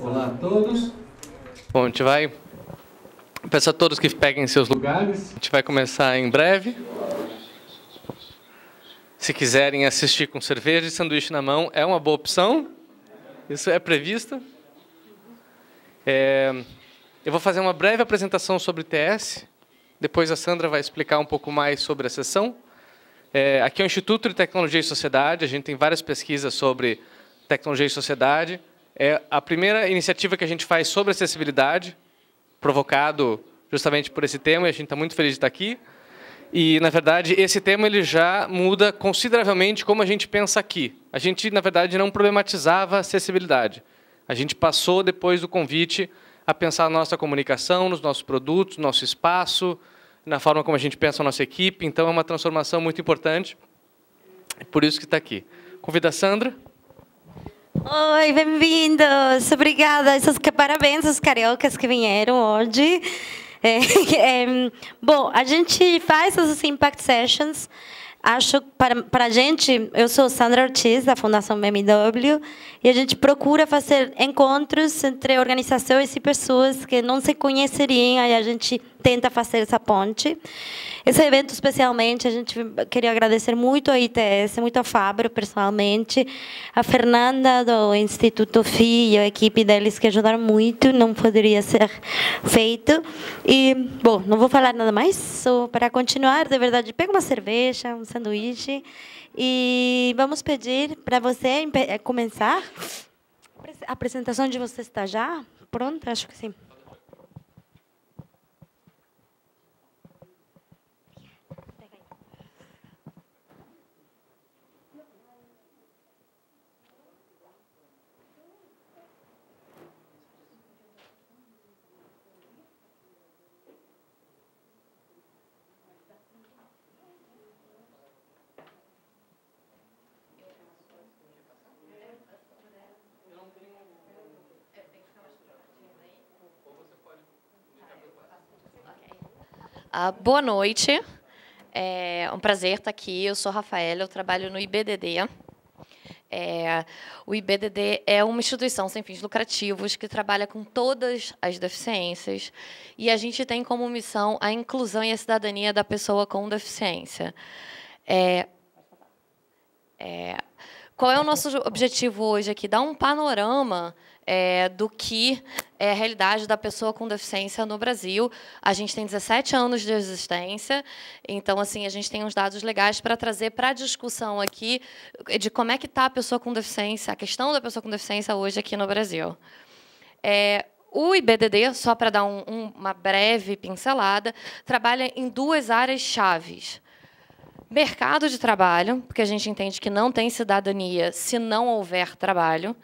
Olá a todos. Bom, a gente vai... Peço a todos que peguem seus lugares. A gente vai começar em breve. Se quiserem assistir com cerveja e sanduíche na mão, é uma boa opção. Isso é previsto. Eu vou fazer uma breve apresentação sobre ITS. Depois a Sandra vai explicar um pouco mais sobre a sessão. Aqui é o Instituto de Tecnologia e Sociedade. A gente tem várias pesquisas sobre tecnologia e sociedade. É a primeira iniciativa que a gente faz sobre acessibilidade, provocado justamente por esse tema, e a gente está muito feliz de estar aqui. E, na verdade, esse tema ele já muda consideravelmente como a gente pensa aqui. A gente, na verdade, não problematizava a acessibilidade. A gente passou, depois do convite, a pensar na nossa comunicação, nos nossos produtos, no nosso espaço, na forma como a gente pensa a nossa equipe. Então, é uma transformação muito importante. Por isso que está aqui. Convido a Sandra. Oi, bem-vindos. Obrigada. Parabéns aos cariocas que vieram hoje. Bom, a gente faz essas Impact Sessions. Acho, para a gente, eu sou Sandra Ortiz, da Fundação BMW, e a gente procura fazer encontros entre organizações e pessoas que não se conheceriam, aí a gente tenta fazer essa ponte. Esse evento, especialmente, a gente queria agradecer muito a ITS, muito a Fabro, pessoalmente, a Fernanda, do Instituto FI, e a equipe deles, que ajudaram muito, não poderia ser feito. E, bom, não vou falar nada mais, só para continuar, de verdade, pega uma cerveja, um sanduíche, e vamos pedir para você começar. A apresentação de você está já pronta? Acho que sim. Boa noite, é um prazer estar aqui. Eu sou a Rafaela, eu trabalho no IBDD. O IBDD é uma instituição sem fins lucrativos que trabalha com todas as deficiências e a gente tem como missão a inclusão e a cidadania da pessoa com deficiência. Qual é o nosso objetivo hoje aqui? Dar um panorama do que é a realidade da pessoa com deficiência no Brasil. A gente tem 17 anos de existência, então assim a gente tem uns dados legais para trazer para a discussão aqui de como é que está a pessoa com deficiência, a questão da pessoa com deficiência hoje aqui no Brasil. O IBDD, só para dar uma breve pincelada, trabalha em duas áreas chaves. Mercado de trabalho, porque a gente entende que não tem cidadania se não houver trabalho.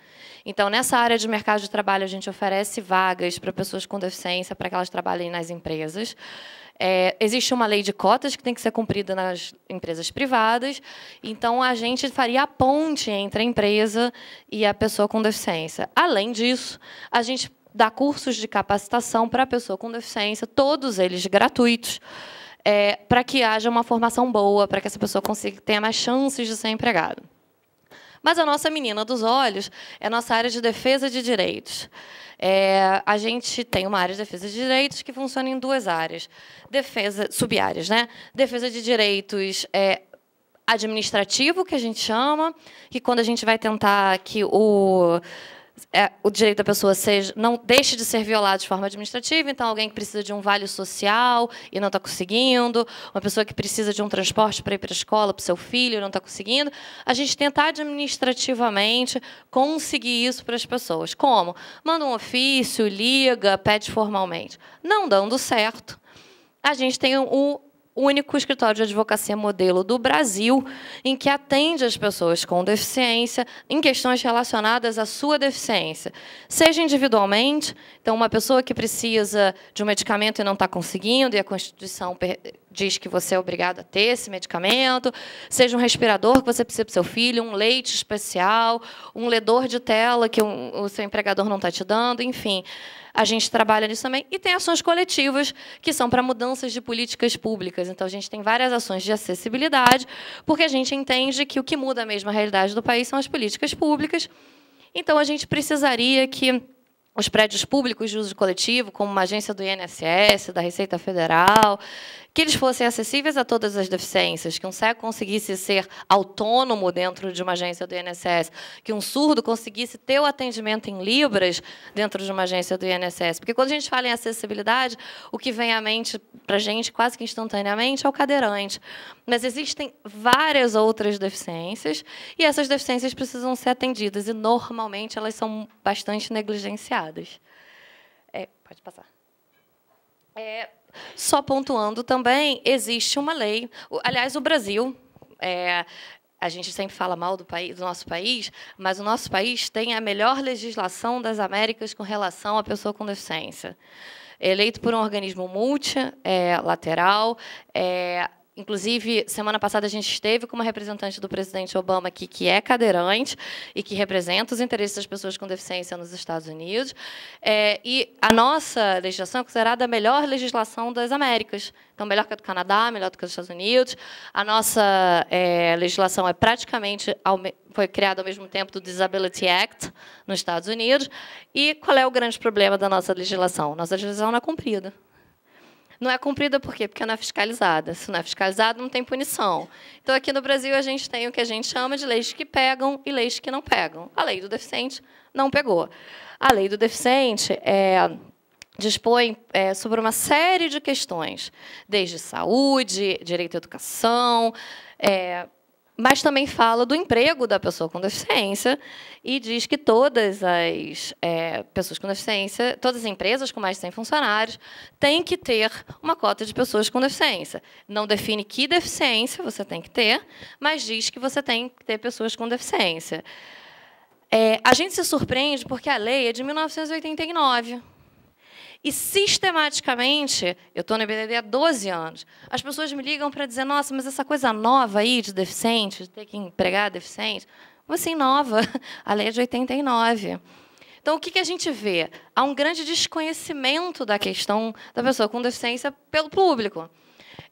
Então, nessa área de mercado de trabalho, a gente oferece vagas para pessoas com deficiência para que elas trabalhem nas empresas. Existe uma lei de cotas que tem que ser cumprida nas empresas privadas. Então, a gente faria a ponte entre a empresa e a pessoa com deficiência. Além disso, a gente dá cursos de capacitação para a pessoa com deficiência, todos eles gratuitos, para que haja uma formação boa, para que essa pessoa tenha mais chances de ser empregada. Mas a nossa menina dos olhos é a nossa área de defesa de direitos. A gente tem uma área de defesa de direitos que funciona em duas áreas. Sub-áreas, né? Defesa de direitos administrativo, que a gente chama, que quando a gente vai tentar que o direito da pessoa não deixe de ser violado de forma administrativa, então alguém que precisa de um vale social e não está conseguindo, uma pessoa que precisa de um transporte para ir para a escola para o seu filho e não está conseguindo, a gente tentar administrativamente conseguir isso para as pessoas. Como? Manda um ofício, liga, pede formalmente. Não dando certo, a gente tem o único escritório de advocacia modelo do Brasil em que atende as pessoas com deficiência em questões relacionadas à sua deficiência, seja individualmente, então uma pessoa que precisa de um medicamento e não está conseguindo, e a Constituição diz que você é obrigado a ter esse medicamento, seja um respirador que você precisa para o seu filho, um leite especial, um ledor de tela que o seu empregador não está te dando, enfim. A gente trabalha nisso também. E tem ações coletivas, que são para mudanças de políticas públicas. Então, a gente tem várias ações de acessibilidade, porque a gente entende que o que muda mesmo a realidade do país são as políticas públicas. Então, a gente precisaria que os prédios públicos de uso coletivo, como uma agência do INSS, da Receita Federal, que eles fossem acessíveis a todas as deficiências, que um cego conseguisse ser autônomo dentro de uma agência do INSS, que um surdo conseguisse ter o atendimento em libras dentro de uma agência do INSS. Porque quando a gente fala em acessibilidade, o que vem à mente para a gente quase que instantaneamente é o cadeirante. Mas existem várias outras deficiências, e essas deficiências precisam ser atendidas, e normalmente elas são bastante negligenciadas. Pode passar. Só pontuando também, existe uma lei. Aliás, o Brasil, a gente sempre fala mal do nosso país, mas o nosso país tem a melhor legislação das Américas com relação à pessoa com deficiência. Eleito por um organismo multilateral. Inclusive, semana passada, a gente esteve com uma representante do presidente Obama aqui, que é cadeirante e que representa os interesses das pessoas com deficiência nos Estados Unidos. E a nossa legislação é considerada a melhor legislação das Américas. Então, melhor que a do Canadá, melhor do que a dos Estados Unidos. A nossa legislação foi criada ao mesmo tempo do Disability Act nos Estados Unidos. E qual é o grande problema da nossa legislação? Nossa legislação não é cumprida. Não é cumprida por quê? Porque não é fiscalizada. Se não é fiscalizada, não tem punição. Então, aqui no Brasil, a gente tem o que a gente chama de leis que pegam e leis que não pegam. A lei do deficiente não pegou. A lei do deficiente dispõe sobre uma série de questões, desde saúde, direito à educação, mas também fala do emprego da pessoa com deficiência e diz que todas as pessoas com deficiência, todas as empresas com mais de 100 funcionários, têm que ter uma cota de pessoas com deficiência. Não define que deficiência você tem que ter, mas diz que você tem que ter pessoas com deficiência. A gente se surpreende porque a lei é de 1989. E, sistematicamente, eu estou na EBDD há 12 anos, as pessoas me ligam para dizer, nossa, mas essa coisa nova aí de deficiente, de ter que empregar deficiente, como assim nova? A lei é de 89. Então, o que a gente vê? Há um grande desconhecimento da questão da pessoa com deficiência pelo público.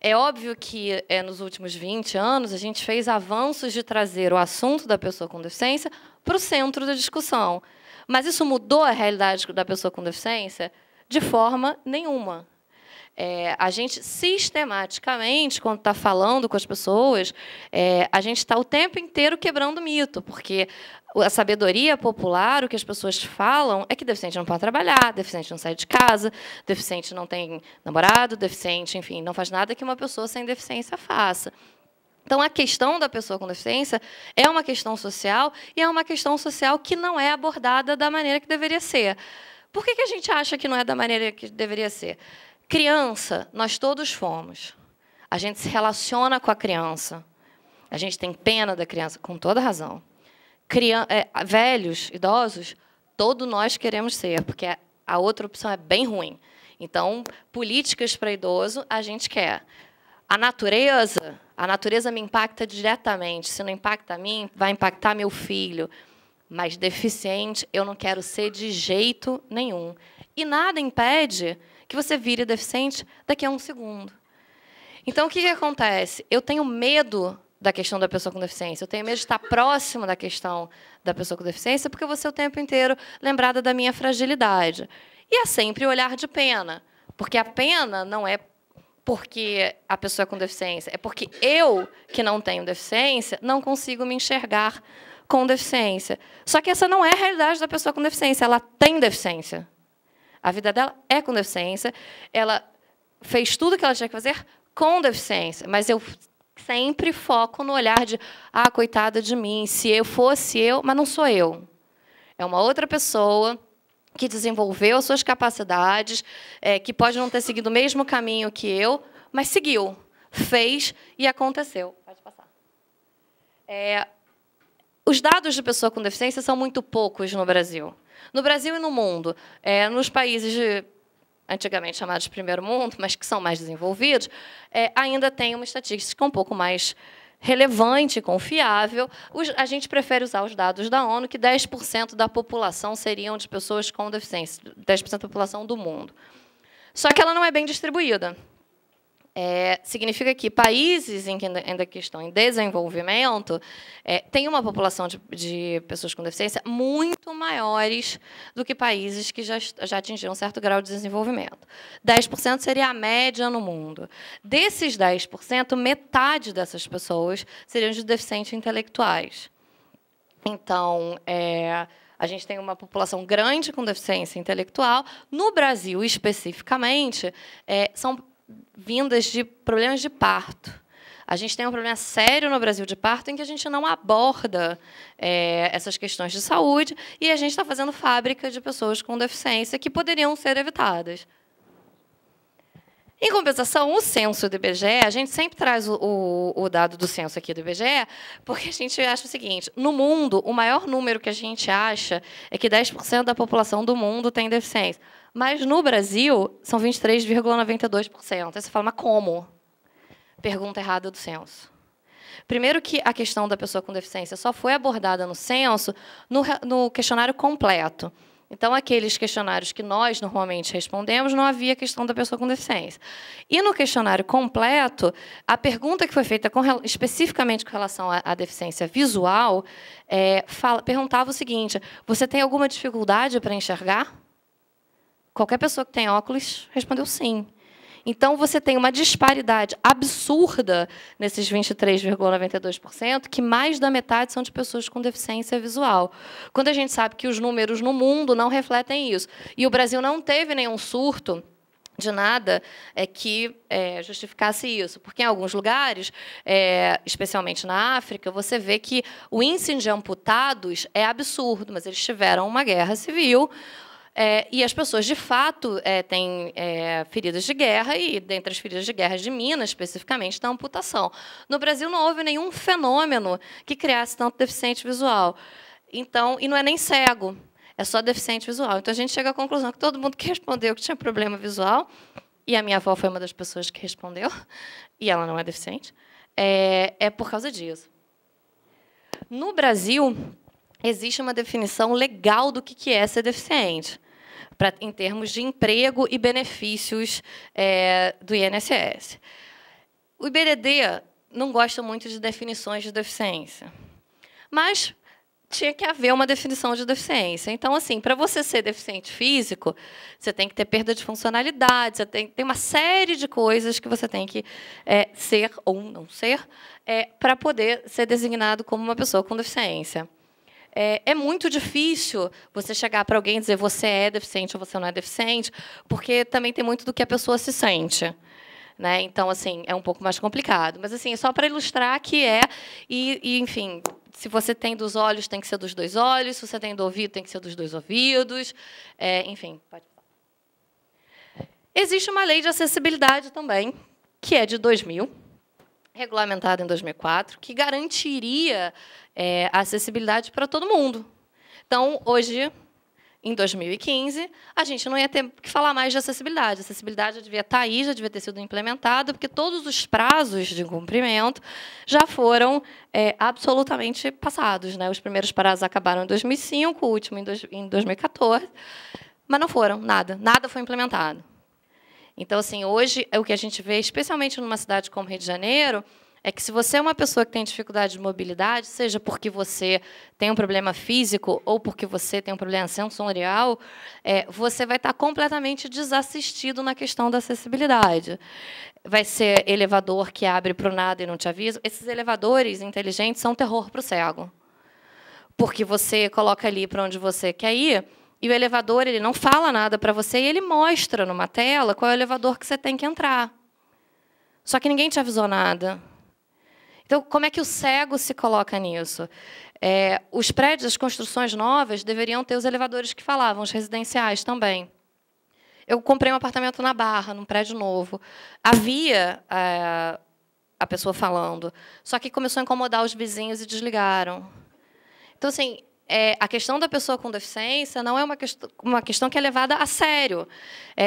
É óbvio que, nos últimos 20 anos, a gente fez avanços de trazer o assunto da pessoa com deficiência para o centro da discussão. Mas isso mudou a realidade da pessoa com deficiência? De forma nenhuma. A gente, sistematicamente, quando está falando com as pessoas, a gente está o tempo inteiro quebrando mito, porque a sabedoria popular, o que as pessoas falam, é que deficiente não pode trabalhar, deficiente não sai de casa, deficiente não tem namorado, deficiente, enfim, não faz nada que uma pessoa sem deficiência faça. Então, a questão da pessoa com deficiência é uma questão social, e é uma questão social que não é abordada da maneira que deveria ser. Por que a gente acha que não é da maneira que deveria ser? Criança, nós todos fomos. A gente se relaciona com a criança. A gente tem pena da criança, com toda razão. Velhos, idosos, todos nós queremos ser, porque a outra opção é bem ruim. Então, políticas para idoso, a gente quer. A natureza me impacta diretamente. Se não impacta a mim, vai impactar meu filho. Mas deficiente, eu não quero ser de jeito nenhum. E nada impede que você vire deficiente daqui a 1 segundo. Então, o que acontece? Eu tenho medo da questão da pessoa com deficiência. Eu tenho medo de estar próximo da questão da pessoa com deficiência, porque eu vou ser o tempo inteiro lembrada da minha fragilidade. E é sempre o olhar de pena. Porque a pena não é porque a pessoa é com deficiência, é porque eu, que não tenho deficiência, não consigo me enxergar com deficiência. Só que essa não é a realidade da pessoa com deficiência. Ela tem deficiência. A vida dela é com deficiência. Ela fez tudo o que ela tinha que fazer com deficiência. Mas eu sempre foco no olhar de, coitada de mim, se eu fosse eu, mas não sou eu. É uma outra pessoa que desenvolveu as suas capacidades, que pode não ter seguido o mesmo caminho que eu, mas seguiu, fez e aconteceu. Pode passar. Os dados de pessoa com deficiência são muito poucos no Brasil. No Brasil e no mundo. Nos países antigamente chamados de primeiro mundo, mas que são mais desenvolvidos, ainda tem uma estatística um pouco mais relevante e confiável. A gente prefere usar os dados da ONU, que 10% da população seriam de pessoas com deficiência, 10% da população do mundo. Só que ela não é bem distribuída. significa que países em que ainda estão em desenvolvimento têm uma população de pessoas com deficiência muito maiores do que países que já atingiram um certo grau de desenvolvimento. 10% seria a média no mundo. Desses 10%, metade dessas pessoas seriam de deficientes intelectuais. Então, a gente tem uma população grande com deficiência intelectual. No Brasil, especificamente, são vindas de problemas de parto. A gente tem um problema sério no Brasil de parto em que a gente não aborda essas questões de saúde e a gente está fazendo fábrica de pessoas com deficiência que poderiam ser evitadas. Em compensação, o censo do IBGE, a gente sempre traz o dado do censo aqui do IBGE, porque a gente acha o seguinte, no mundo, o maior número que a gente acha é que 10% da população do mundo tem deficiência. Mas, no Brasil, são 23,92%. Aí você fala, mas como? Pergunta errada do censo. Primeiro que a questão da pessoa com deficiência só foi abordada no censo no questionário completo. Então, aqueles questionários que nós normalmente respondemos, não havia questão da pessoa com deficiência. E no questionário completo, a pergunta que foi feita especificamente com relação à deficiência visual perguntava o seguinte, você tem alguma dificuldade para enxergar? Qualquer pessoa que tem óculos respondeu sim. Então, você tem uma disparidade absurda nesses 23,92%, que mais da metade são de pessoas com deficiência visual. Quando a gente sabe que os números no mundo não refletem isso. E o Brasil não teve nenhum surto de nada que justificasse isso. Porque, em alguns lugares, especialmente na África, você vê que o índice de amputados é absurdo, mas eles tiveram uma guerra civil, e as pessoas, de fato, têm feridas de guerra, e, dentre as feridas de guerra de Minas, especificamente, da amputação. No Brasil, não houve nenhum fenômeno que criasse tanto deficiente visual. Então, e não é nem cego, é só deficiente visual. Então, a gente chega à conclusão que todo mundo que respondeu que tinha problema visual, e a minha avó foi uma das pessoas que respondeu, e ela não é deficiente, é por causa disso. No Brasil, existe uma definição legal do que é ser deficiente, em termos de emprego e benefícios do INSS. O IBDD não gosta muito de definições de deficiência, mas tinha que haver uma definição de deficiência. Então, assim, para você ser deficiente físico, você tem que ter perda de funcionalidade, você tem uma série de coisas que você tem que ser ou não ser para poder ser designado como uma pessoa com deficiência. É muito difícil você chegar para alguém e dizer você é deficiente ou você não é deficiente, porque também tem muito do que a pessoa se sente. Né? Então, assim, é um pouco mais complicado. Mas, assim, só para ilustrar que enfim, se você tem dos olhos, tem que ser dos dois olhos, se você tem do ouvido, tem que ser dos dois ouvidos. Enfim, pode falar. Existe uma lei de acessibilidade também, que é de 2000, regulamentada em 2004, que garantiria a acessibilidade para todo mundo. Então, hoje, em 2015, a gente não ia ter que falar mais de acessibilidade. A acessibilidade já devia estar aí, já devia ter sido implementada, porque todos os prazos de cumprimento já foram absolutamente passados. Né? Os primeiros prazos acabaram em 2005, o último em 2014, mas não foram, nada foi implementado. Então, assim, hoje, o que a gente vê, especialmente numa cidade como Rio de Janeiro, é que se você é uma pessoa que tem dificuldade de mobilidade, seja porque você tem um problema físico ou porque você tem um problema sensorial, você vai estar completamente desassistido na questão da acessibilidade. Vai ser elevador que abre para o nada e não te avisa. Esses elevadores inteligentes são terror para o cego. Porque você coloca ali para onde você quer ir, e o elevador ele não fala nada para você, e ele mostra numa tela qual é o elevador que você tem que entrar. Só que ninguém te avisou nada. Então, como é que o cego se coloca nisso? Os prédios, as construções novas, deveriam ter os elevadores que falavam, os residenciais também. Eu comprei um apartamento na Barra, num prédio novo. Havia a pessoa falando, só que começou a incomodar os vizinhos e desligaram. Então, assim, a questão da pessoa com deficiência não é uma questão que é levada a sério.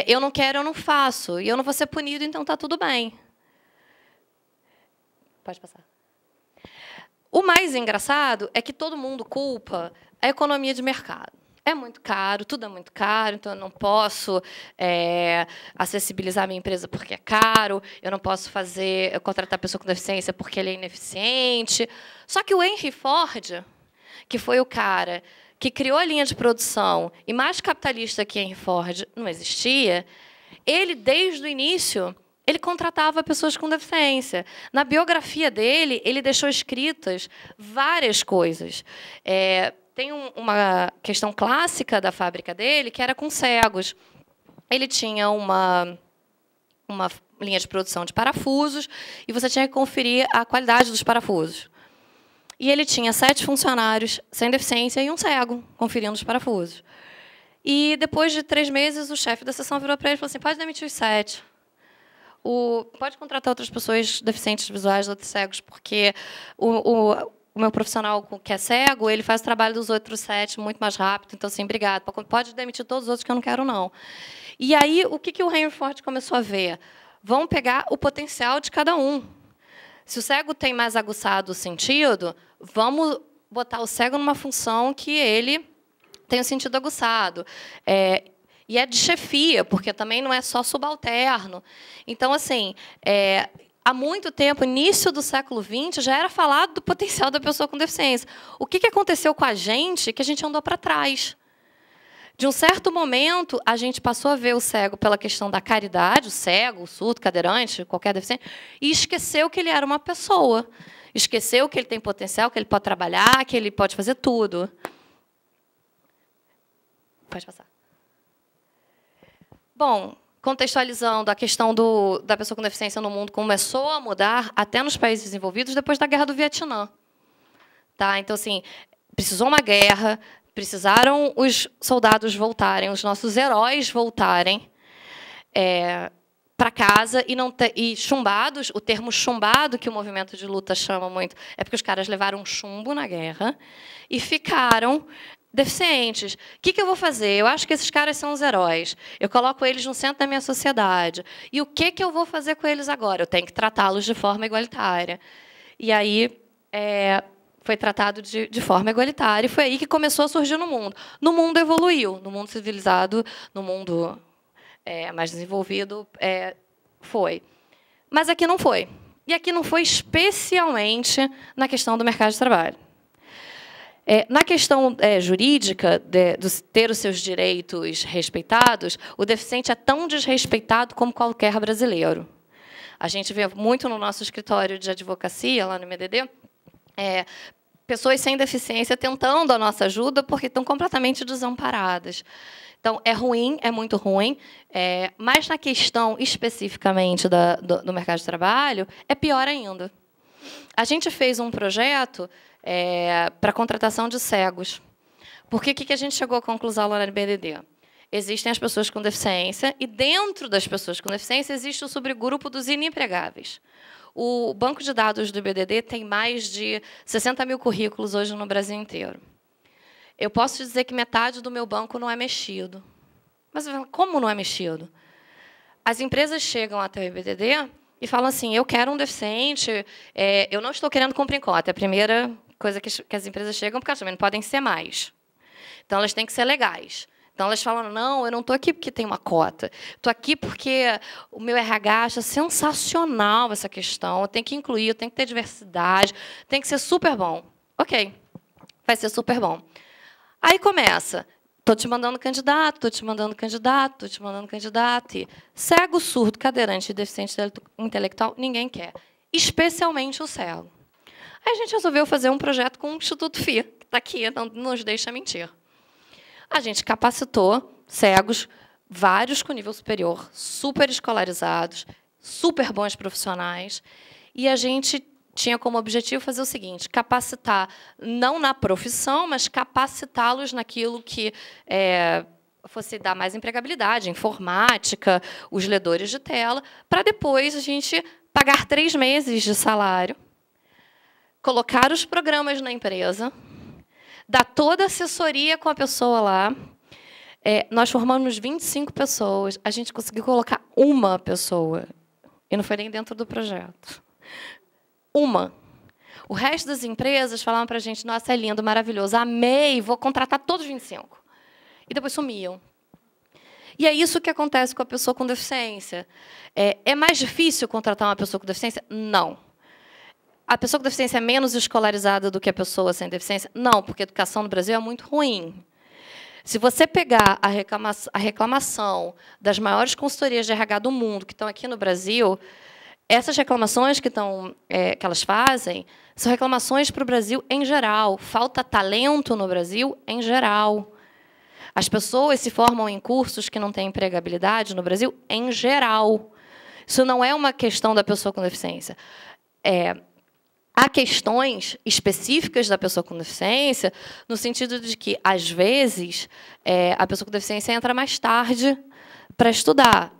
Eu não quero, eu não faço. E eu não vou ser punido, então está tudo bem. Pode passar. O mais engraçado é que todo mundo culpa a economia de mercado. é muito caro, tudo é muito caro, então eu não posso acessibilizar a minha empresa porque é caro, eu não posso contratar pessoa com deficiência porque ele é ineficiente. Só que o Henry Ford, que foi o cara que criou a linha de produção, e mais capitalista que Henry Ford não existia, ele, desde o início, ele contratava pessoas com deficiência. Na biografia dele, ele deixou escritas várias coisas. Tem uma questão clássica da fábrica dele, que era com cegos. Ele tinha uma linha de produção de parafusos, e você tinha que conferir a qualidade dos parafusos. E ele tinha 7 funcionários sem deficiência e um cego conferindo os parafusos. E, depois de 3 meses, o chefe da seção virou para ele e falou assim, pode demitir os 7. Pode contratar outras pessoas deficientes visuais, outros cegos, porque o meu profissional que é cego, ele faz o trabalho dos outros 7 muito mais rápido. Então, assim, obrigado. Pode demitir todos os outros que eu não quero, não. E aí, o que o Henry Ford começou a ver? Vamos pegar o potencial de cada um. Se o cego tem mais aguçado o sentido, vamos botar o cego numa função que ele tem o sentido aguçado. E é de chefia, porque também não é só subalterno. Então, assim, há muito tempo, início do século XX, já era falado do potencial da pessoa com deficiência. O que aconteceu com a gente que a gente andou para trás? De um certo momento, a gente passou a ver o cego pela questão da caridade, o cego, o surdo, cadeirante, qualquer deficiente, e esqueceu que ele era uma pessoa. Esqueceu que ele tem potencial, que ele pode trabalhar, que ele pode fazer tudo. Pode passar. Bom, contextualizando, a questão da pessoa com deficiência no mundo começou a mudar até nos países desenvolvidos depois da Guerra do Vietnã. Tá? Então, assim, precisou uma guerra, precisaram os soldados voltarem, os nossos heróis voltarem para casa e chumbados, o termo chumbado, que o movimento de luta chama muito, é porque os caras levaram chumbo na guerra e ficaram deficientes. O que eu vou fazer? Eu acho que esses caras são os heróis. Eu coloco eles no centro da minha sociedade. E o que eu vou fazer com eles agora? Eu tenho que tratá-los de forma igualitária. E aí foi tratado de forma igualitária. E foi aí que começou a surgir no mundo. No mundo evoluiu. No mundo civilizado, no mundo mais desenvolvido, foi. Mas aqui não foi. E aqui não foi especialmente na questão do mercado de trabalho. Na questão jurídica, de ter os seus direitos respeitados, o deficiente é tão desrespeitado como qualquer brasileiro. A gente vê muito no nosso escritório de advocacia, lá no MDD, pessoas sem deficiência tentando a nossa ajuda porque estão completamente desamparadas. Então, é ruim, é muito ruim, mas na questão especificamente do mercado de trabalho, é pior ainda. A gente fez um projeto para a contratação de cegos. Porque o que a gente chegou à conclusão lá no BDD? Existem as pessoas com deficiência, e dentro das pessoas com deficiência existe o subgrupo dos inempregáveis. O banco de dados do BDD tem mais de 60 mil currículos hoje no Brasil inteiro. Eu posso dizer que metade do meu banco não é mexido. Mas como não é mexido? As empresas chegam até o BDD e falam assim, eu quero um deficiente, eu não estou querendo cumprir cota. É a primeira coisa que as empresas chegam, porque elas também não podem ser mais. Então, elas têm que ser legais. Então, elas falam, não, eu não estou aqui porque tem uma cota. Estou aqui porque o meu RH acha sensacional essa questão, eu tenho que incluir, eu tenho que ter diversidade, tem que ser super bom. Ok, vai ser super bom. Aí começa, estou te mandando candidato, estou te mandando candidato, estou te mandando candidato. E cego, surdo, cadeirante e deficiente intelectual, ninguém quer. Especialmente o cego. Aí a gente resolveu fazer um projeto com o Instituto FIA, que está aqui, não nos deixa mentir. A gente capacitou cegos, vários com nível superior, super escolarizados, super bons profissionais, e a gente tinha como objetivo fazer o seguinte, capacitar, não na profissão, mas capacitá-los naquilo que fosse dar mais empregabilidade, informática, os ledores de tela, para depois a gente pagar 3 meses de salário, colocar os programas na empresa, dar toda a assessoria com a pessoa lá. Nós formamos 25 pessoas, a gente conseguiu colocar uma pessoa, e não foi nem dentro do projeto. Uma. O resto das empresas falavam para a gente, nossa, é lindo, maravilhoso, amei, vou contratar todos os 25. e depois sumiam. E é isso que acontece com a pessoa com deficiência. É mais difícil contratar uma pessoa com deficiência? Não. A pessoa com deficiência é menos escolarizada do que a pessoa sem deficiência? Não, porque a educação no Brasil é muito ruim. Se você pegar a reclamação das maiores consultorias de RH do mundo que estão aqui no Brasil, essas reclamações que elas fazem são reclamações para o Brasil em geral. Falta talento no Brasil em geral. As pessoas se formam em cursos que não têm empregabilidade no Brasil em geral. Isso não é uma questão da pessoa com deficiência. Há questões específicas da pessoa com deficiência, no sentido de que, às vezes, a pessoa com deficiência entra mais tarde para estudar.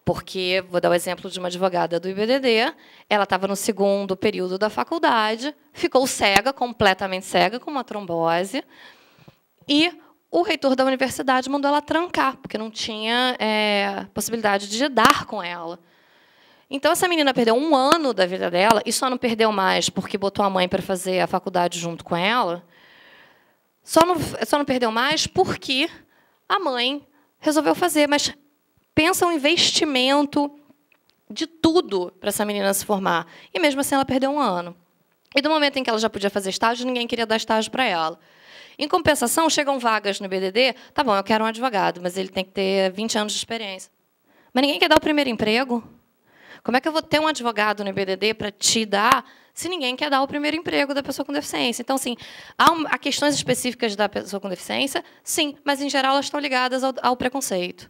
Porque, vou dar o exemplo de uma advogada do IBDD, ela estava no 2º período da faculdade, ficou cega, completamente cega, com uma trombose, e o reitor da universidade mandou ela trancar, porque não tinha possibilidade de lidar com ela. Então, essa menina perdeu 1 ano da vida dela, e só não perdeu mais porque botou a mãe para fazer a faculdade junto com ela. Só não perdeu mais porque a mãe resolveu fazer. Mas pensa um investimento de tudo para essa menina se formar. E, mesmo assim, ela perdeu 1 ano. E, do momento em que ela já podia fazer estágio, ninguém queria dar estágio para ela. Em compensação, chegam vagas no BDD. Tá bom, eu quero um advogado, mas ele tem que ter 20 anos de experiência. Mas ninguém quer dar o primeiro emprego. Como é que eu vou ter um advogado no IBDD para te dar se ninguém quer dar o primeiro emprego da pessoa com deficiência? Então, assim, há questões específicas da pessoa com deficiência, sim, mas, em geral, elas estão ligadas ao preconceito.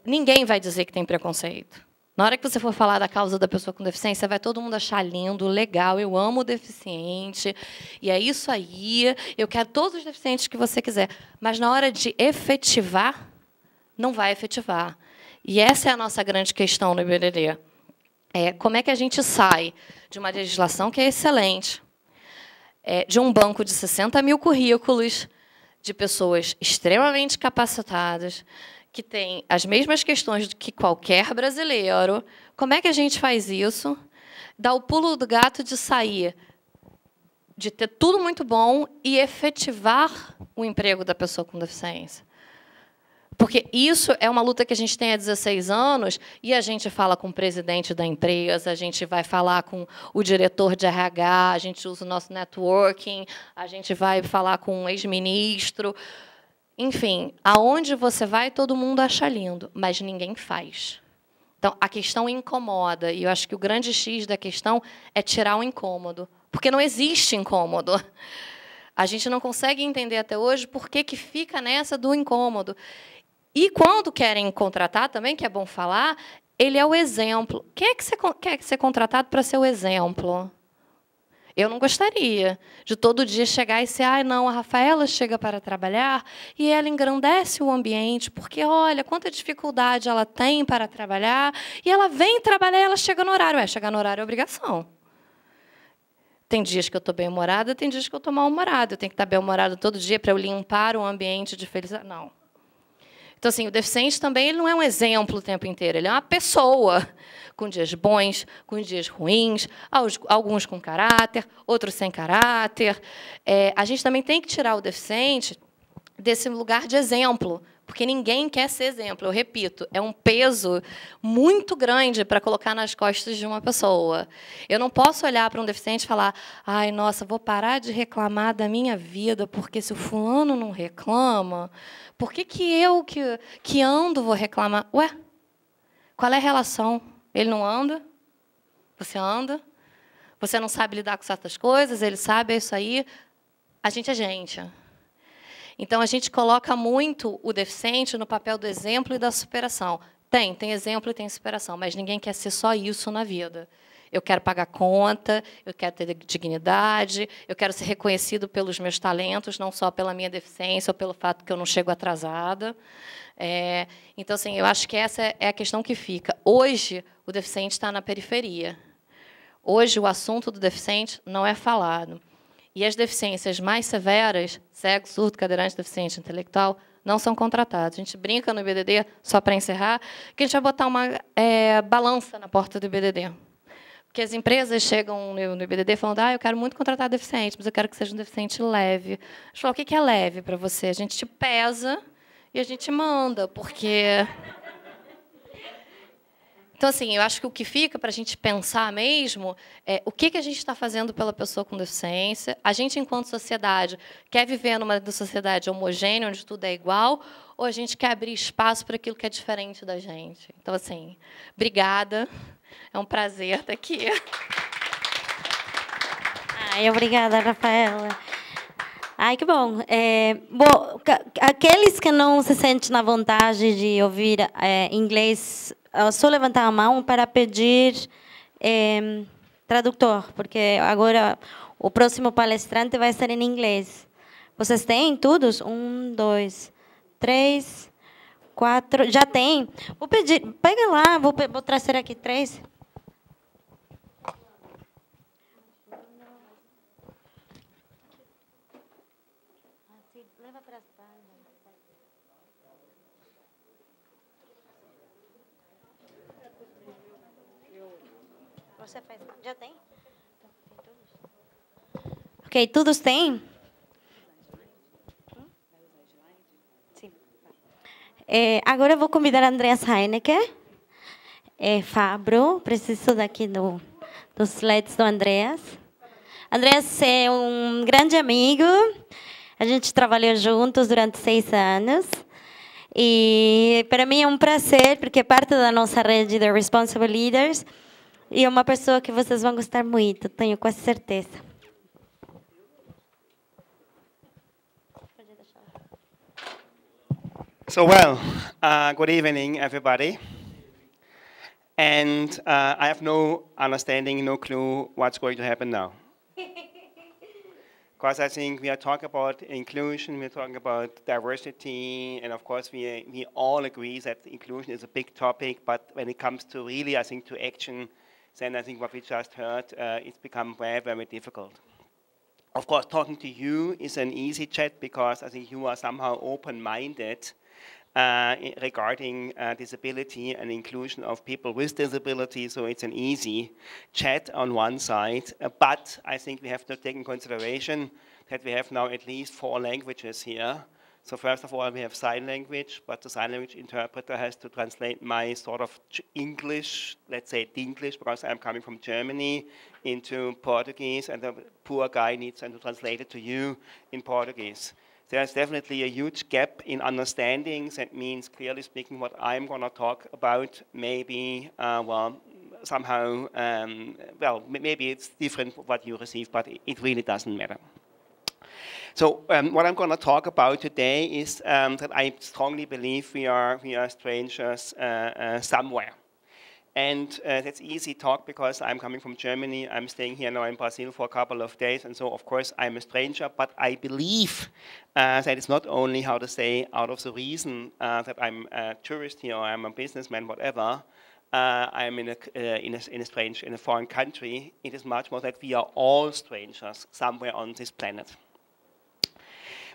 Ninguém vai dizer que tem preconceito. Na hora que você for falar da causa da pessoa com deficiência, vai todo mundo achar lindo, legal, eu amo o deficiente, e é isso aí, eu quero todos os deficientes que você quiser. Mas, na hora de efetivar, não vai efetivar. E essa é a nossa grande questão no IBDD. Como é que a gente sai de uma legislação que é excelente, de um banco de 60 mil currículos, de pessoas extremamente capacitadas, que têm as mesmas questões do que qualquer brasileiro. Como é que a gente faz isso? Dá o pulo do gato de sair, de ter tudo muito bom e efetivar o emprego da pessoa com deficiência. Porque isso é uma luta que a gente tem há 16 anos e a gente fala com o presidente da empresa, a gente vai falar com o diretor de RH, a gente usa o nosso networking, a gente vai falar com um ex-ministro. Enfim, aonde você vai, todo mundo acha lindo, mas ninguém faz. Então, a questão incomoda, e eu acho que o grande X da questão é tirar o incômodo, porque não existe incômodo. A gente não consegue entender até hoje por que fica nessa do incômodo. E, quando querem contratar também, que é bom falar, ele é o exemplo. Quem é que você quer ser contratado para ser o exemplo? Eu não gostaria de todo dia chegar e ser, não, a Rafaela chega para trabalhar e ela engrandece o ambiente, porque, olha, quanta dificuldade ela tem para trabalhar, e ela vem trabalhar e ela chega no horário. Chegar no horário é obrigação. Tem dias que eu estou bem-humorada, tem dias que eu estou mal-humorada. Eu tenho que estar bem-humorada todo dia para eu limpar o ambiente de felicidade. Não. Então, assim, o deficiente também ele não é um exemplo o tempo inteiro, ele é uma pessoa, com dias bons, com dias ruins, alguns com caráter, outros sem caráter. A gente também tem que tirar o deficiente desse lugar de exemplo, porque ninguém quer ser exemplo. Eu repito, é um peso muito grande para colocar nas costas de uma pessoa. Eu não posso olhar para um deficiente e falar, nossa, vou parar de reclamar da minha vida, porque se o fulano não reclama, por que eu que ando vou reclamar? Ué, qual é a relação? Ele não anda? Você anda? Você não sabe lidar com certas coisas? Ele sabe, é isso aí. A gente é gente. Então, a gente coloca muito o deficiente no papel do exemplo e da superação. Tem exemplo e tem superação, mas ninguém quer ser só isso na vida. Eu quero pagar conta, eu quero ter dignidade, eu quero ser reconhecido pelos meus talentos, não só pela minha deficiência ou pelo fato que eu não chego atrasada. Então, assim, eu acho que essa é a questão que fica. Hoje, o deficiente está na periferia. Hoje, o assunto do deficiente não é falado. E as deficiências mais severas, cego, surdo, cadeirante, deficiente intelectual, não são contratados. A gente brinca no IBDD, só para encerrar, que a gente vai botar uma balança na porta do IBDD. que as empresas chegam no IBDD falando, eu quero muito contratar deficiente, mas eu quero que seja um deficiente leve. A gente fala, o que é leve para você? A gente te pesa e a gente manda, porque... Então, assim, eu acho que o que fica para a gente pensar mesmo é o que a gente está fazendo pela pessoa com deficiência. A gente, enquanto sociedade, quer viver numa sociedade homogênea, onde tudo é igual, ou a gente quer abrir espaço para aquilo que é diferente da gente? Então, assim, obrigada. É um prazer estar aqui. Ai, obrigada, Rafaela. Ai, que bom. Bom, aqueles que não se sentem na vontade de ouvir inglês, só levantar a mão para pedir tradutor, porque agora o próximo palestrante vai ser em inglês. Vocês têm todos? 1, 2, 3, 4. Já tem? Vou pedir. Pega lá, vou trazer aqui 3. Leva para as páginas. Você fez? Já tem? Ok, todos têm? Sim. Agora eu vou convidar a Andreas Heinecke. Fabro, preciso daqui dos slides do Andreas. Andreas é um grande amigo. A gente trabalhou juntos durante 6 anos. E para mim é um prazer, porque é parte da nossa rede de Responsible Leaders. E é uma pessoa que vocês vão gostar muito, tenho quase certeza. So, well, good evening, everybody. And I have no understanding, no clue what's going to happen now. Because I think we are talking about inclusion, we're talking about diversity, and of course we all agree that inclusion is a big topic, but when it comes to really, I think, to action, then I think what we just heard, it's become very, very difficult. Of course, talking to you is an easy chat because I think you are somehow open-minded regarding disability and inclusion of people with disability, so it's an easy chat on one side. But I think we have to take in consideration that we have now at least 4 languages here. So first of all, we have sign language, but the sign language interpreter has to translate my sort of English, let's say Dinglish, because I'm coming from Germany, into Portuguese, and the poor guy needs to translate it to you in Portuguese. There's definitely a huge gap in understanding. That means, clearly speaking, what I'm going to talk about maybe, somehow, maybe it's different what you receive, but it really doesn't matter. So what I'm going to talk about today is that I strongly believe we are strangers somewhere. And that's easy talk because I'm coming from Germany. I'm staying here now in Brazil for a couple of days. And so, of course, I'm a stranger. But I believe that it's not only, how to say, out of the reason that I'm a tourist here or I'm a businessman, whatever, I'm in a foreign country. It is much more that we are all strangers somewhere on this planet.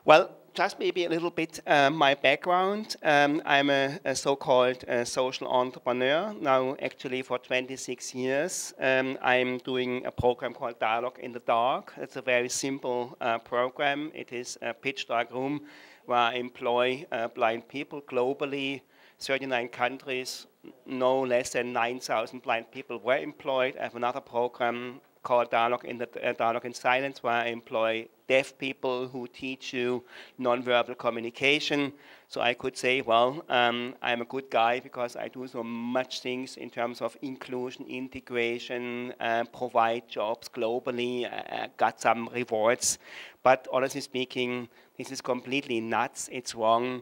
Well, just maybe a little bit my background. I'm a so-called social entrepreneur. Now, actually, for 26 years, I'm doing a program called Dialogue in the Dark. It's a very simple program. It is a pitch dark room where I employ blind people globally, 39 countries, no less than 9,000 blind people were employed. I have another program called Dialogue in Silence, where I employ deaf people who teach you nonverbal communication. So I could say, well, I'm a good guy because I do so much things in terms of inclusion, integration, provide jobs globally, got some rewards. But honestly speaking, this is completely nuts, it's wrong,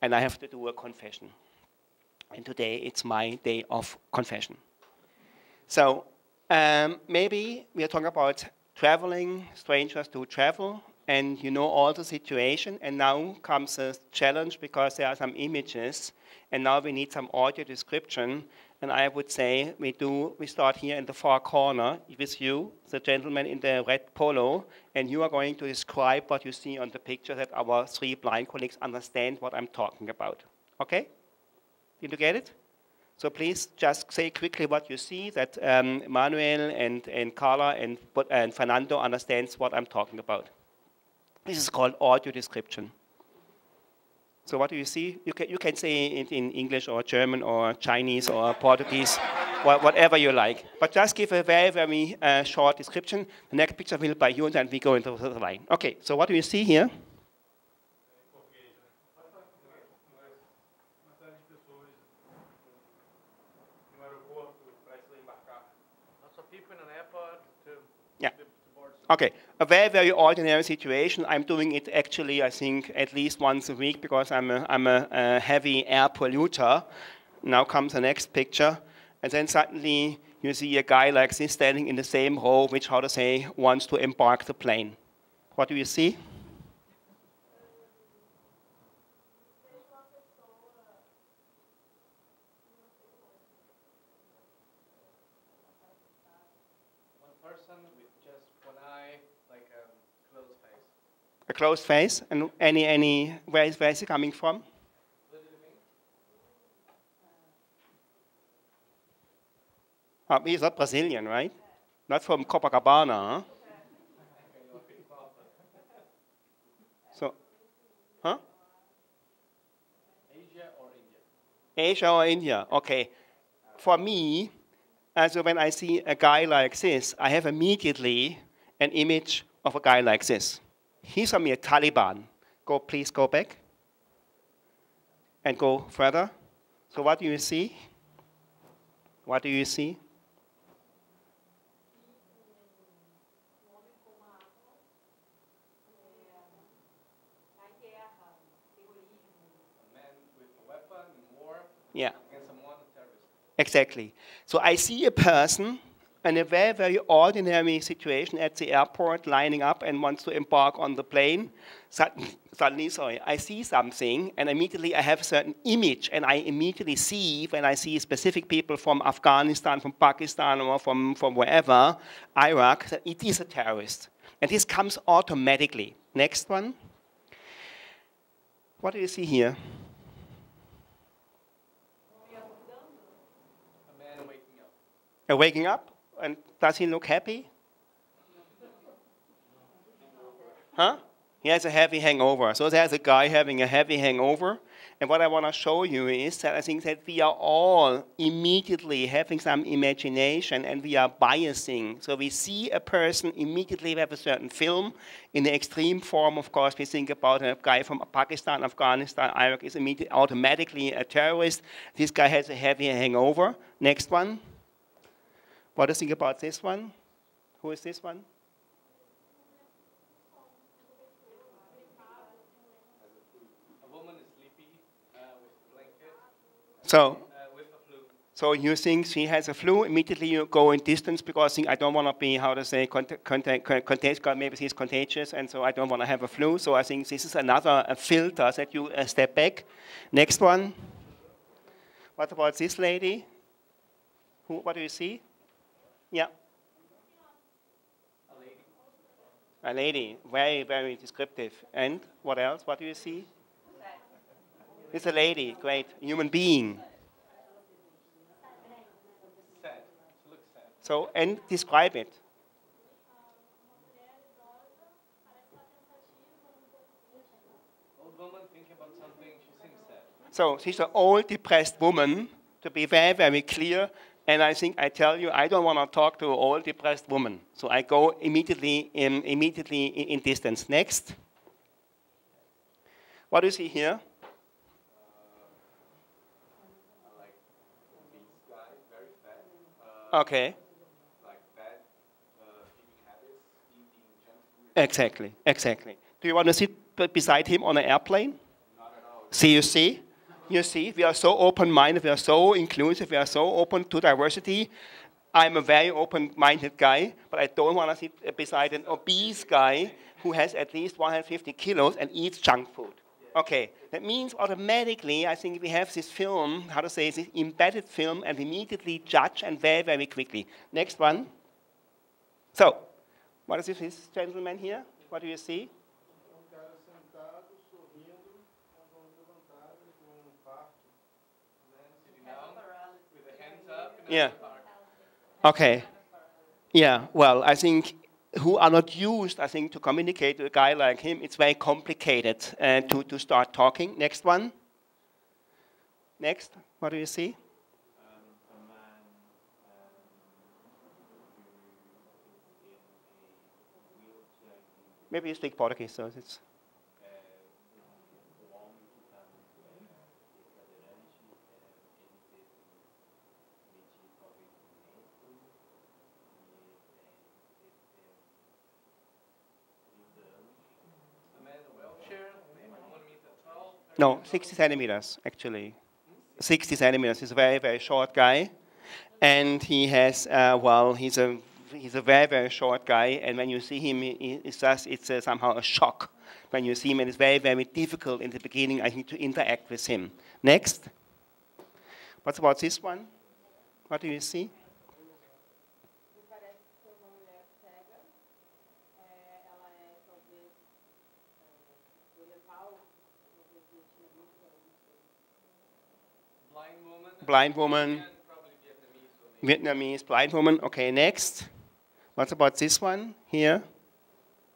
and I have to do a confession. And today it's my day of confession. So maybe we are talking about traveling, strangers to travel, and you know all the situation, and now comes a challenge because there are some images, and now we need some audio description, and I would say we start here in the far corner with you, the gentleman in the red polo, and you are going to describe what you see on the picture that our 3 blind colleagues understand what I'm talking about. Okay? Did you get it? So please just say quickly what you see, that Manuel and Carla and Fernando understands what I'm talking about. This is called audio description. So what do you see? You can say it in English or German or Chinese or Portuguese, whatever you like. But just give a very, very short description. The next picture will be by you, and then we go into the line. Okay, so what do you see here? Yeah. Okay, a very, very ordinary situation. I'm doing it actually, I think, at least once a week because I'm a heavy air polluter. Now comes the next picture. And then suddenly you see a guy like this standing in the same row, which, how to say, wants to embark the plane. What do you see? A closed face, and where is it coming from? He's not Brazilian, right? Not from Copacabana, huh? So, huh? Asia or India? Asia or India, okay. For me, so when I see a guy like this, I have immediately an image of a guy like this. He's a Taliban. Please go back. And go further. So what do you see? What do you see? Yeah. Exactly. So I see a person in a very, very ordinary situation at the airport lining up and wants to embark on the plane. Suddenly, I see something and immediately I have a certain image, and I immediately see, when I see specific people from Afghanistan, from Pakistan, or from wherever, Iraq, that it is a terrorist. And this comes automatically. Next one. What do you see here? A man waking up. Waking up? And does he look happy? Huh? He has a heavy hangover. So there's a guy having a heavy hangover. And what I want to show you is that I think that we are all immediately having some imagination and we are biasing. So we see a person immediately have a certain film. In the extreme form, of course, we think about a guy from Pakistan, Afghanistan, Iraq is automatically a terrorist. This guy has a heavy hangover. Next one. What do you think about this one? Who is this one? A woman is sleepy with a blanket. With a flu. So you think she has a flu, immediately you go in distance because I don't want to be, how to say, contagious, maybe she's contagious, and so I don't want to have a flu. So I think this is another filter that you step back. Next one. What about this lady? What do you see? Yeah. A lady, very, very descriptive. And what else? What do you see? It's a lady, great. Human being. Sad. She looks sad. So, and describe it. Old woman thinking about something, she seems sad. So, she's an old, depressed woman, to be very, very clear. And I think I tell you, I don't want to talk to an old, depressed woman. So I go immediately in distance. Next. What do you see here? Like this guy, very fat. Okay. Like bad eating habits, eating junk food. Exactly, exactly. Do you want to sit beside him on an airplane? Not at all. See, you see? You see, we are so open-minded, we are so inclusive, we are so open to diversity. I'm a very open-minded guy, but I don't want to sit beside an obese guy who has at least 150 kilos and eats junk food. Okay, that means automatically, I think we have this film, how to say, this embedded film, and immediately judge and very, very quickly. Next one. So, what is this gentleman here? What do you see? Yeah. Okay. Yeah, well, I think who are not used, I think, to communicate to a guy like him, it's very complicated to start talking. Next one. Next. What do you see? Maybe you speak Portuguese, so it's... No, 60 centimeters, actually. 60 centimeters. He's a very, very short guy. And he has, well, he's a very, very short guy. And when you see him, it's somehow a shock when you see him. And it's very, very difficult in the beginning, I think, to interact with him. Next. What about this one? What do you see? Blind woman, Vietnamese blind woman. Okay, next. What about this one here?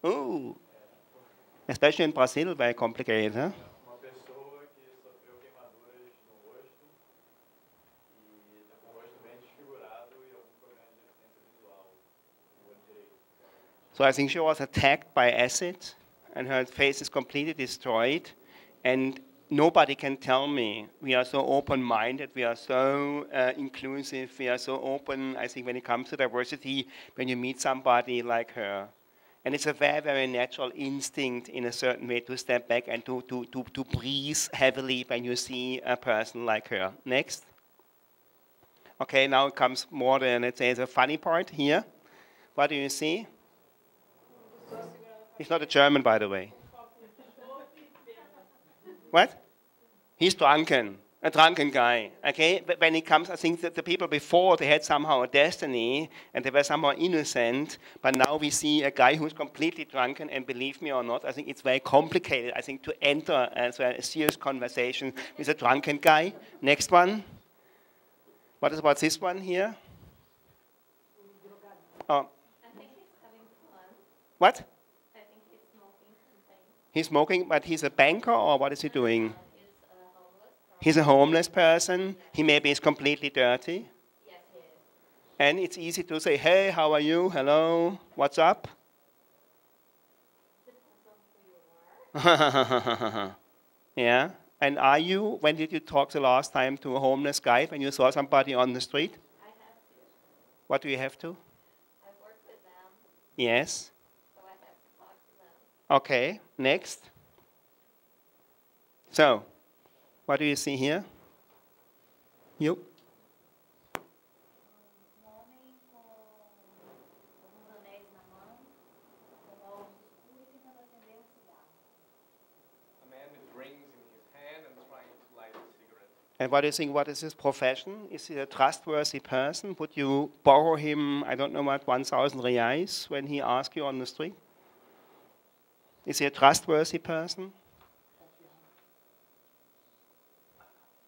Oh, especially in Brazil, very complicated, huh? So I think she was attacked by acid, and her face is completely destroyed, and nobody can tell me. We are so open-minded, we are so inclusive, we are so open, I think, when it comes to diversity, when you meet somebody like her. And it's a very, very natural instinct in a certain way to step back and to breathe heavily when you see a person like her. Next. Okay, now it comes more than, let's say, the funny part here. What do you see? He's not a German, by the way. What? He's drunken, a drunken guy, okay? But when it comes, I think that the people before, they had somehow a destiny, and they were somehow innocent, but now we see a guy who's completely drunken, and believe me or not, I think it's very complicated, I think, to enter a serious conversation with a drunken guy. Next one. What is about this one here? Oh. I think he's having fun. What? I think he's smoking something. He's smoking, but he's a banker, or what is he doing? He's a homeless person. He's a homeless person. He maybe is completely dirty. Yes, he is. And it's easy to say, hey, how are you? Hello, what's up? Depends on who you are. Yeah. And are you, when did you talk the last time to a homeless guy, when you saw somebody on the street? I have to. What do you have to? I work with them, Yes. so I have to talk to them. Okay, next. So, what do you see here? You? Homem com alguns anéis na mão, com óculos escuros e tentando acender cigarro. A man with rings in his hand and trying to light a cigarette. And what do you think, what is his profession? Is he a trustworthy person? Would you borrow him, I don't know what, 1,000 reais when he asks you on the street? Is he a trustworthy person?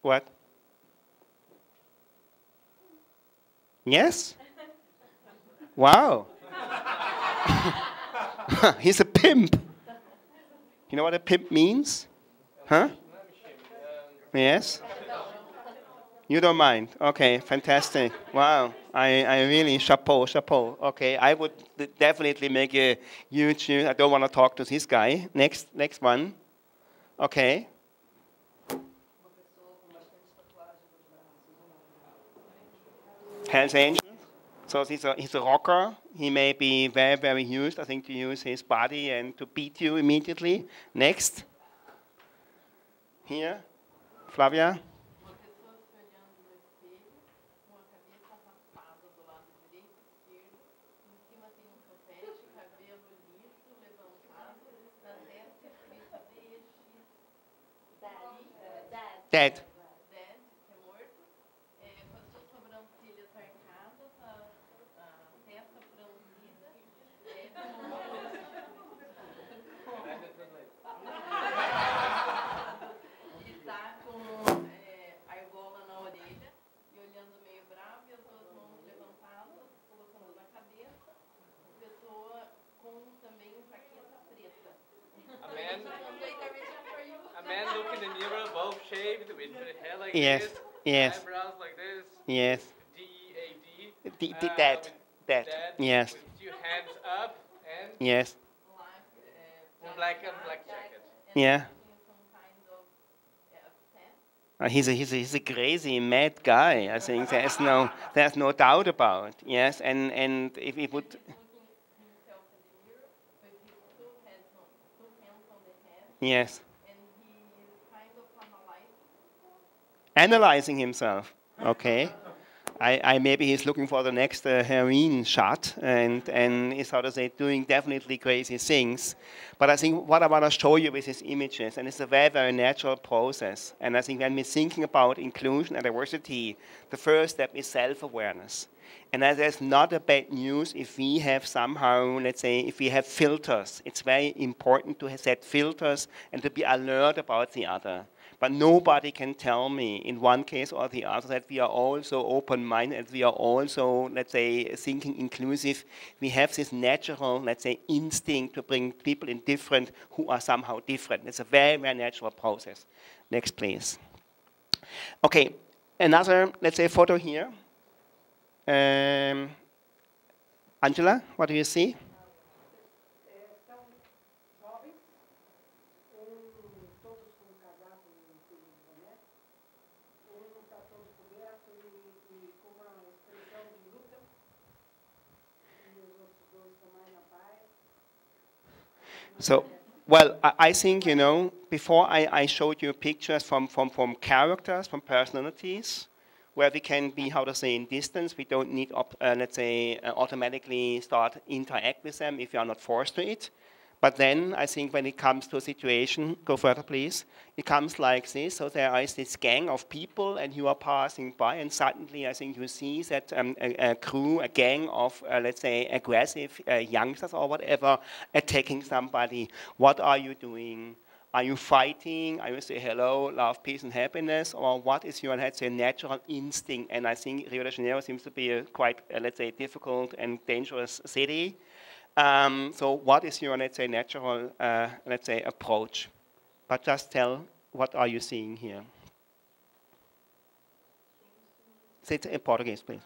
What? Yes? Wow. He's a pimp. You know what a pimp means? Huh? Yes? You don't mind? Okay, fantastic. Wow. I really, chapeau. Okay, I would definitely make a huge, I don't want to talk to this guy. Next one. Okay. Hells Angels. So he's a rocker. He may be very, very used, I think, to use his body and to beat you immediately. Next. Here. Flavia. Uma pessoa se olhando no espelho, com a cabeça raspada do lado direito e esquerdo. Em cima tem um topete, cabelo liso, levantado, na testa escrito DX. Dead. Dead, que é morto. Com as suas sobrancelhas arcadas, a testa franzida. E tá com argola na orelha e olhando meio bravo e as outras shaved with hair like Yes, this, yes. eyebrows like this, Yes. D-E-A-D. That. Yes. With two hands up and Yes. black jacket. Yeah. some kind of upset. He's a crazy mad guy. I think there's no doubt about. Yes, and if we would. Looking himself in the mirror with his two hands on the head, Yes. and he is kind of analyzing. Analyzing himself. Okay. I maybe he's looking for the next heroin shot and is, how to say, doing definitely crazy things. But I think what I want to show you with these images, and it's a very, very natural process. And I think when we're thinking about inclusion and diversity, the first step is self-awareness. And there's not a bad news if we have somehow, let's say, if we have filters. It's very important to set filters and to be alert about the other. But nobody can tell me in one case or the other that we are also open-minded, we are also, let's say, thinking inclusive. We have this natural, let's say, instinct to bring people in different who are somehow different. It's a very, very natural process. Next, please. Okay, another, let's say, photo here. Angela, what do you see? So, well, I think, you know, before I showed you pictures from characters, from personalities, where we can be, how to say, in distance. We don't need, let's say, automatically start interact with them if you are not forced to it. But then I think when it comes to a situation, go further please, it comes like this. So there is this gang of people and you are passing by and suddenly I think you see that a crew, a gang of, let's say, aggressive youngsters or whatever attacking somebody. What are you doing? Are you fighting? Are you say hello, love, peace and happiness? Or what is your, let's say, natural instinct? And I think Rio de Janeiro seems to be a quite, let's say, difficult and dangerous city. So what is your, let's say, natural, let's say, approach? But just tell, what are you seeing here? Say it in Portuguese, please.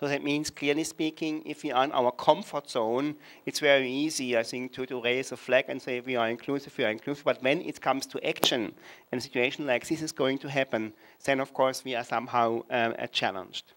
So that means, clearly speaking, if we are in our comfort zone, it's very easy, I think, to raise a flag and say we are inclusive, we are inclusive. But when it comes to action, and a situation like this is going to happen, then of course we are somehow challenged.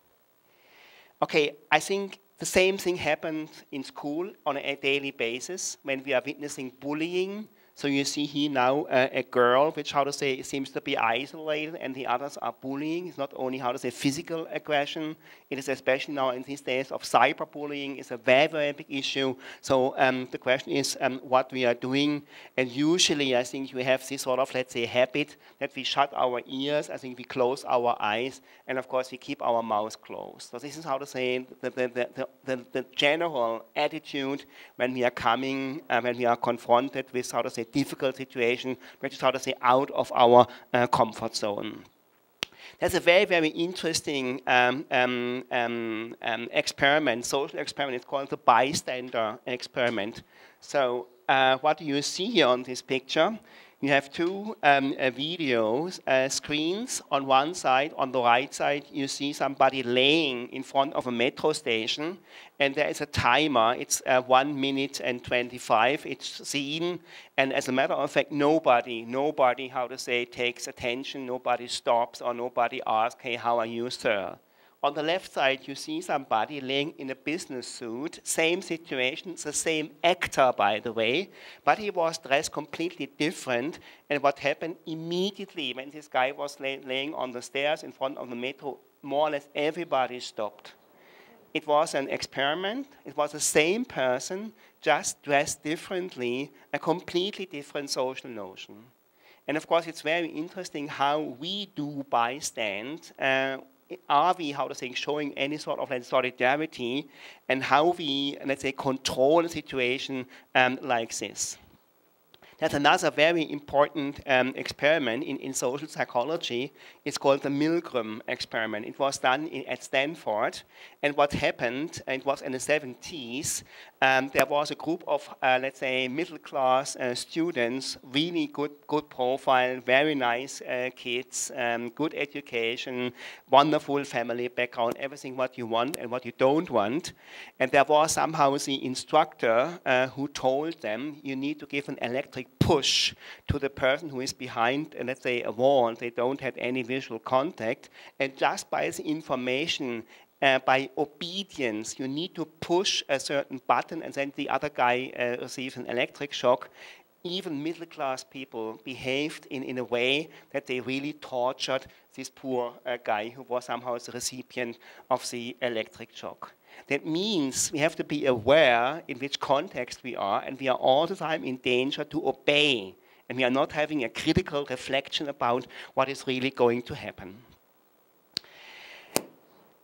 Okay, I think the same thing happens in school on a daily basis when we are witnessing bullying. So you see here now a girl, which, how to say, seems to be isolated, and the others are bullying. It's not only, how to say, physical aggression. It is especially now in these days of cyberbullying. It's a very, very big issue. So the question is what we are doing. And usually, I think we have this sort of, let's say, habit that we shut our ears. I think we close our eyes, and of course we keep our mouth closed. So this is, how to say, the general attitude when we are coming, when we are confronted with, how to say, difficult situation, which is, how to say, out of our comfort zone. There's a very, very interesting experiment, social experiment. It's called the bystander experiment. So what do you see here on this picture? You have two videos, screens on one side. On the right side, you see somebody laying in front of a metro station, and there is a timer. It's 1 minute and 25. It's seen, and as a matter of fact, nobody, how to say, takes attention. Nobody stops, or nobody asks, "Hey, how are you, sir?" On the left side, you see somebody laying in a business suit. Same situation, the same actor, by the way, but he was dressed completely different. And what happened immediately when this guy was laying on the stairs in front of the metro, more or less everybody stopped. It was an experiment. It was the same person, just dressed differently, a completely different social notion. And of course, it's very interesting how we do bystand. Are we, how to say, showing any sort of solidarity, and how we, let's say, control a situation like this? There's another very important experiment in social psychology. It's called the Milgram experiment. It was done at Stanford. And what happened, it was in the 70s, there was a group of, let's say, middle-class students, really good profile, very nice kids, good education, wonderful family background, everything what you want and what you don't want. And there was somehow the instructor who told them, you need to give an electric push to the person who is behind, let's say, a wall. They don't have any visual contact. And just by the information, by obedience, you need to push a certain button and then the other guy receives an electric shock. Even middle-class people behaved in a way that they really tortured this poor guy who was somehow the recipient of the electric shock. That means we have to be aware in which context we are, and we are all the time in danger to obey, and we are not having a critical reflection about what is really going to happen.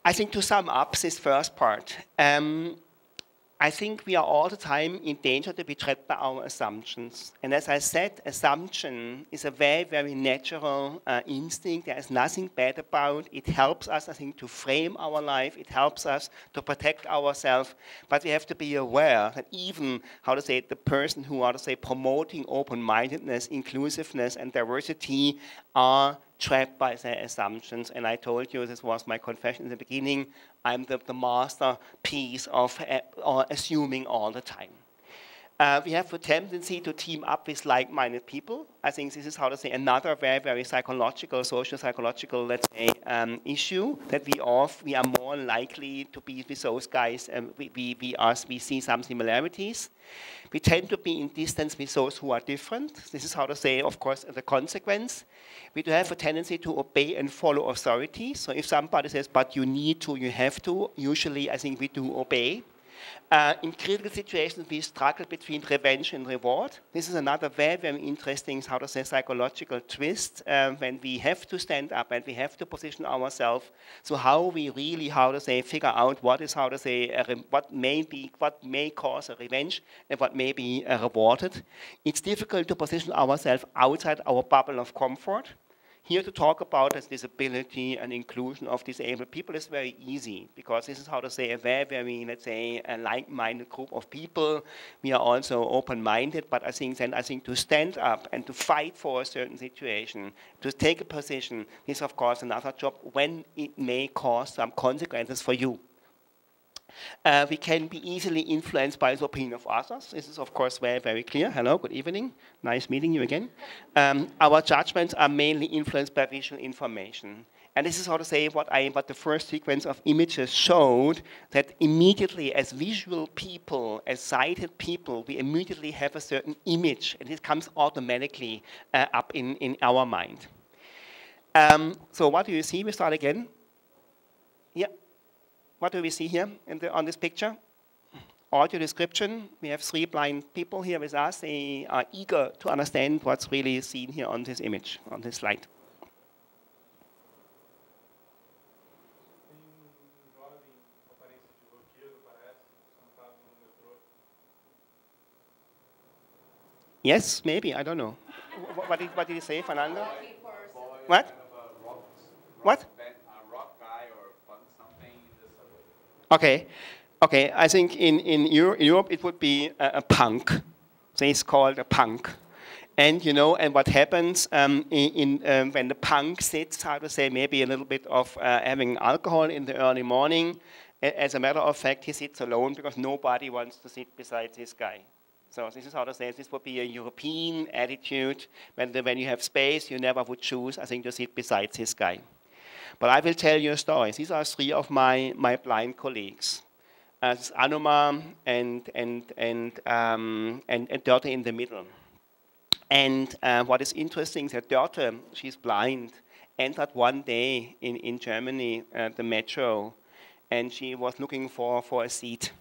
I think to sum up this first part, I think we are all the time in danger to be trapped by our assumptions. And as I said, assumption is a very, very natural instinct. There is nothing bad about it. It helps us, I think, to frame our life. It helps us to protect ourselves. But we have to be aware that even, how to say, the person who are, to say, promoting open-mindedness, inclusiveness, and diversity are trapped by their assumptions. And I told you, this was my confession in the beginning, I'm the masterpiece of assuming all the time. We have a tendency to team up with like-minded people. I think this is, how to say, another very, very psychological, social psychological, let's say, issue, that we are more likely to be with those guys, and we see some similarities. We tend to be in distance with those who are different. This is, how to say, of course, the consequence. We do have a tendency to obey and follow authority. So if somebody says, but you need to, you have to, usually I think we do obey. In critical situations, we struggle between revenge and reward. This is another very, very interesting, how to say, psychological twist when we have to stand up and we have to position ourselves. So how we really, how to say, figure out what is, how to say, what may cause a revenge and what may be rewarded. It's difficult to position ourselves outside our bubble of comfort. Here to talk about disability and inclusion of disabled people is very easy, because this is, how to say, a very, very, let's say, a like-minded group of people. We are also open-minded, but I think to stand up and to fight for a certain situation, to take a position, is of course another job when it may cause some consequences for you. We can be easily influenced by the opinion of others. This is, of course, very, very clear. Hello, good evening. Nice meeting you again. Our judgments are mainly influenced by visual information. And this is, how to say, what the first sequence of images showed, that immediately as visual people, as sighted people, we immediately have a certain image, and it comes automatically up in our mind. So what do you see? We start again. Yeah. What do we see here on this picture? Audio description. We have 3 blind people here with us. They are eager to understand what's really seen here on this image, on this slide. Yes, maybe, I don't know. What did you say, Fernando? What? What? Okay, I think in Europe it would be a punk. So it's called a punk. And, you know, and what happens when the punk sits, how to say, maybe a little bit of having alcohol in the early morning. As a matter of fact, he sits alone because nobody wants to sit beside this guy. So this is, how to say, this would be a European attitude. When you have space, you never would choose, I think, to sit beside this guy. But I will tell you a story. These are 3 of my blind colleagues. Anuma and Dörte in the middle. And what is interesting is that Dörte, she's blind, entered one day in Germany, the metro, and she was looking for a seat.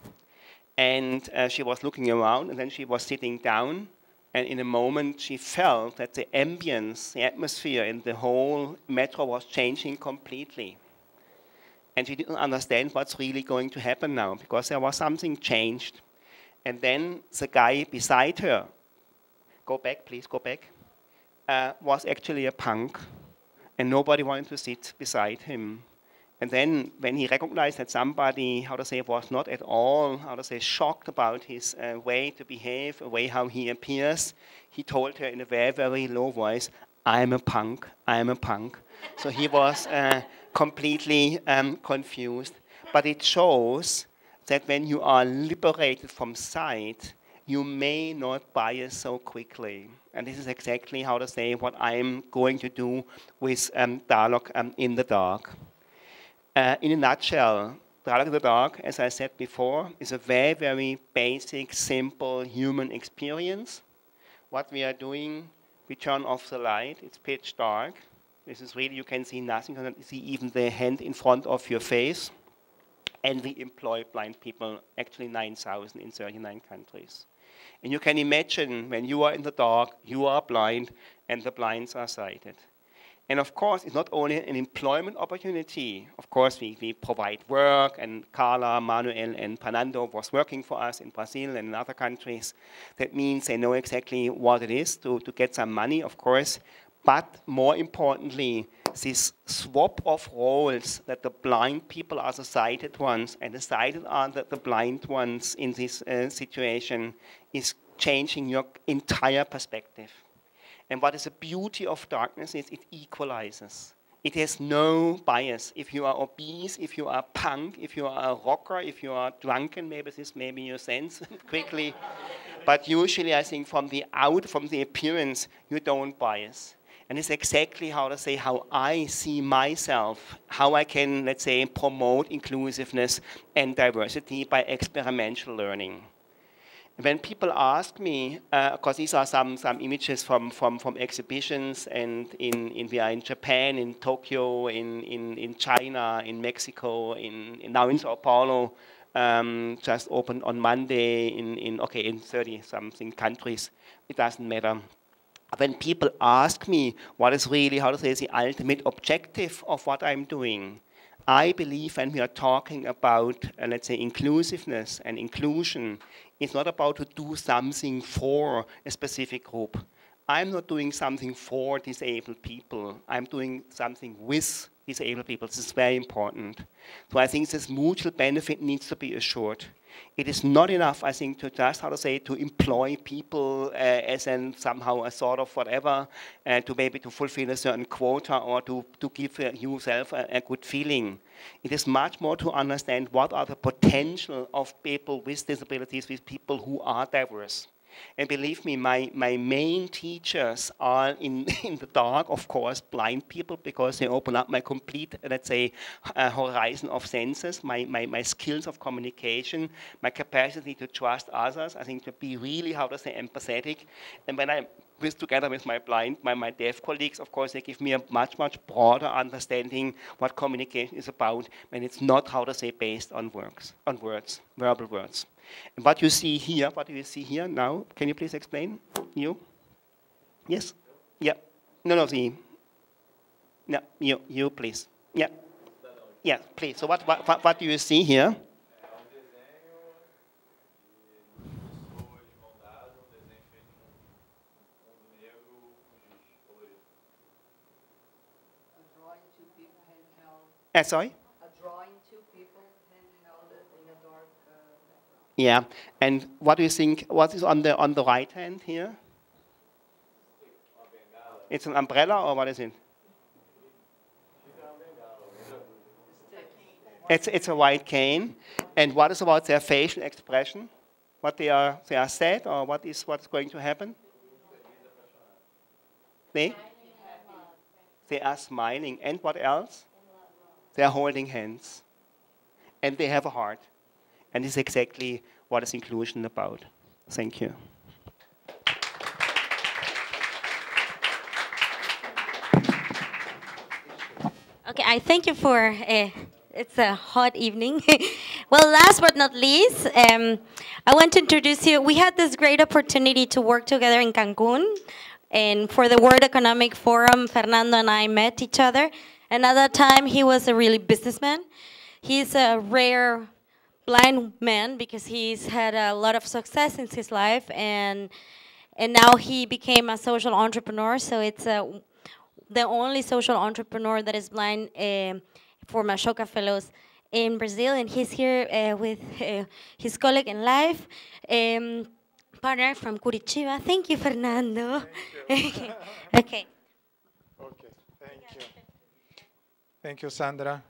And she was looking around, and then she was sitting down. And in a moment, she felt that the ambience, the atmosphere in the whole metro was changing completely. And she didn't understand what's really going to happen now, because there was something changed. And then the guy beside her go back, please, go back, was actually a punk, and nobody wanted to sit beside him. And then when he recognized that somebody, how to say, was not at all, how to say, shocked about his way to behave, the way how he appears, he told her in a very, very low voice, I'm a punk, I'm a punk. So he was completely confused. But it shows that when you are liberated from sight, you may not bias so quickly. And this is exactly, how to say, what I'm going to do with Dialogue in the Dark. In a nutshell, Dialogue in the Dark, as I said before, is a very, very basic, simple human experience. What we are doing, we turn off the light, it's pitch dark. This is really, you can see nothing, you can see even the hand in front of your face. And we employ blind people, actually 9,000 in 39 countries. And you can imagine when you are in the dark, you are blind, and the blinds are sighted. And of course, it's not only an employment opportunity. Of course, we provide work, and Carla, Manuel, and Fernando was working for us in Brazil and in other countries. That means they know exactly what it is to get some money, of course. But more importantly, this swap of roles, that the blind people are the sighted ones and the sighted are the blind ones in this situation, is changing your entire perspective. And what is the beauty of darkness is it equalizes. It has no bias. If you are obese, if you are punk, if you are a rocker, if you are drunken, maybe this may be your sense quickly. But usually I think from the appearance, you don't bias. And it's exactly, how to say, how I see myself, how I can, let's say, promote inclusiveness and diversity by experiential learning. When people ask me, because these are some images from exhibitions, and we are in Japan, in Tokyo, in China, in Mexico, now in Sao Paulo, just opened on Monday in 30-something countries. It doesn't matter. When people ask me what is really, how to say, the ultimate objective of what I'm doing, I believe when we are talking about, let's say, inclusiveness and inclusion, it's not about to do something for a specific group. I'm not doing something for disabled people. I'm doing something with disabled people. This is very important. So I think this mutual benefit needs to be assured. It is not enough, I think, to just, how to say, to employ people as in somehow a sort of whatever, to maybe to fulfill a certain quota or to give yourself a good feeling. It is much more to understand what are the potential of people with disabilities, with people who are diverse. And believe me, my main teachers are in the dark, of course, blind people, because they open up my complete, let's say, horizon of senses, my skills of communication, my capacity to trust others, I think to be really, how to say, empathetic. And when I'm together with my blind, my deaf colleagues, of course, they give me a much, much broader understanding what communication is about when it's not, how to say, based on words, verbal words. And what you see here, what do you see here now? Can you please explain? You? Yes? Yeah. No, you please. Yeah. Yeah, please. So what do you see here? Sorry? A drawing, two people handheld in a dark background. Yeah, and what do you think? What is on the right hand here? It's an umbrella, or what is it? It's a white cane. And what is about their facial expression? What they are sad, or what's going to happen? They are smiling. And what else? They are holding hands. And they have a heart. And this is exactly what is inclusion about. Thank you. Okay, I thank you for, it's a hot evening. Well, last but not least, I want to introduce you. We had this great opportunity to work together in Cancun. And for the World Economic Forum, Fernando and I met each other. And at that time, he was a really businessman. He's a rare blind man because he's had a lot of success in his life. And and now he became a social entrepreneur. So it's the only social entrepreneur that is blind for Machoka Fellows in Brazil, and he's here with his colleague in life, partner from Curitiba. Thank you, Fernando. Thank you. Okay. Okay, thank you. Thank you, Sandra.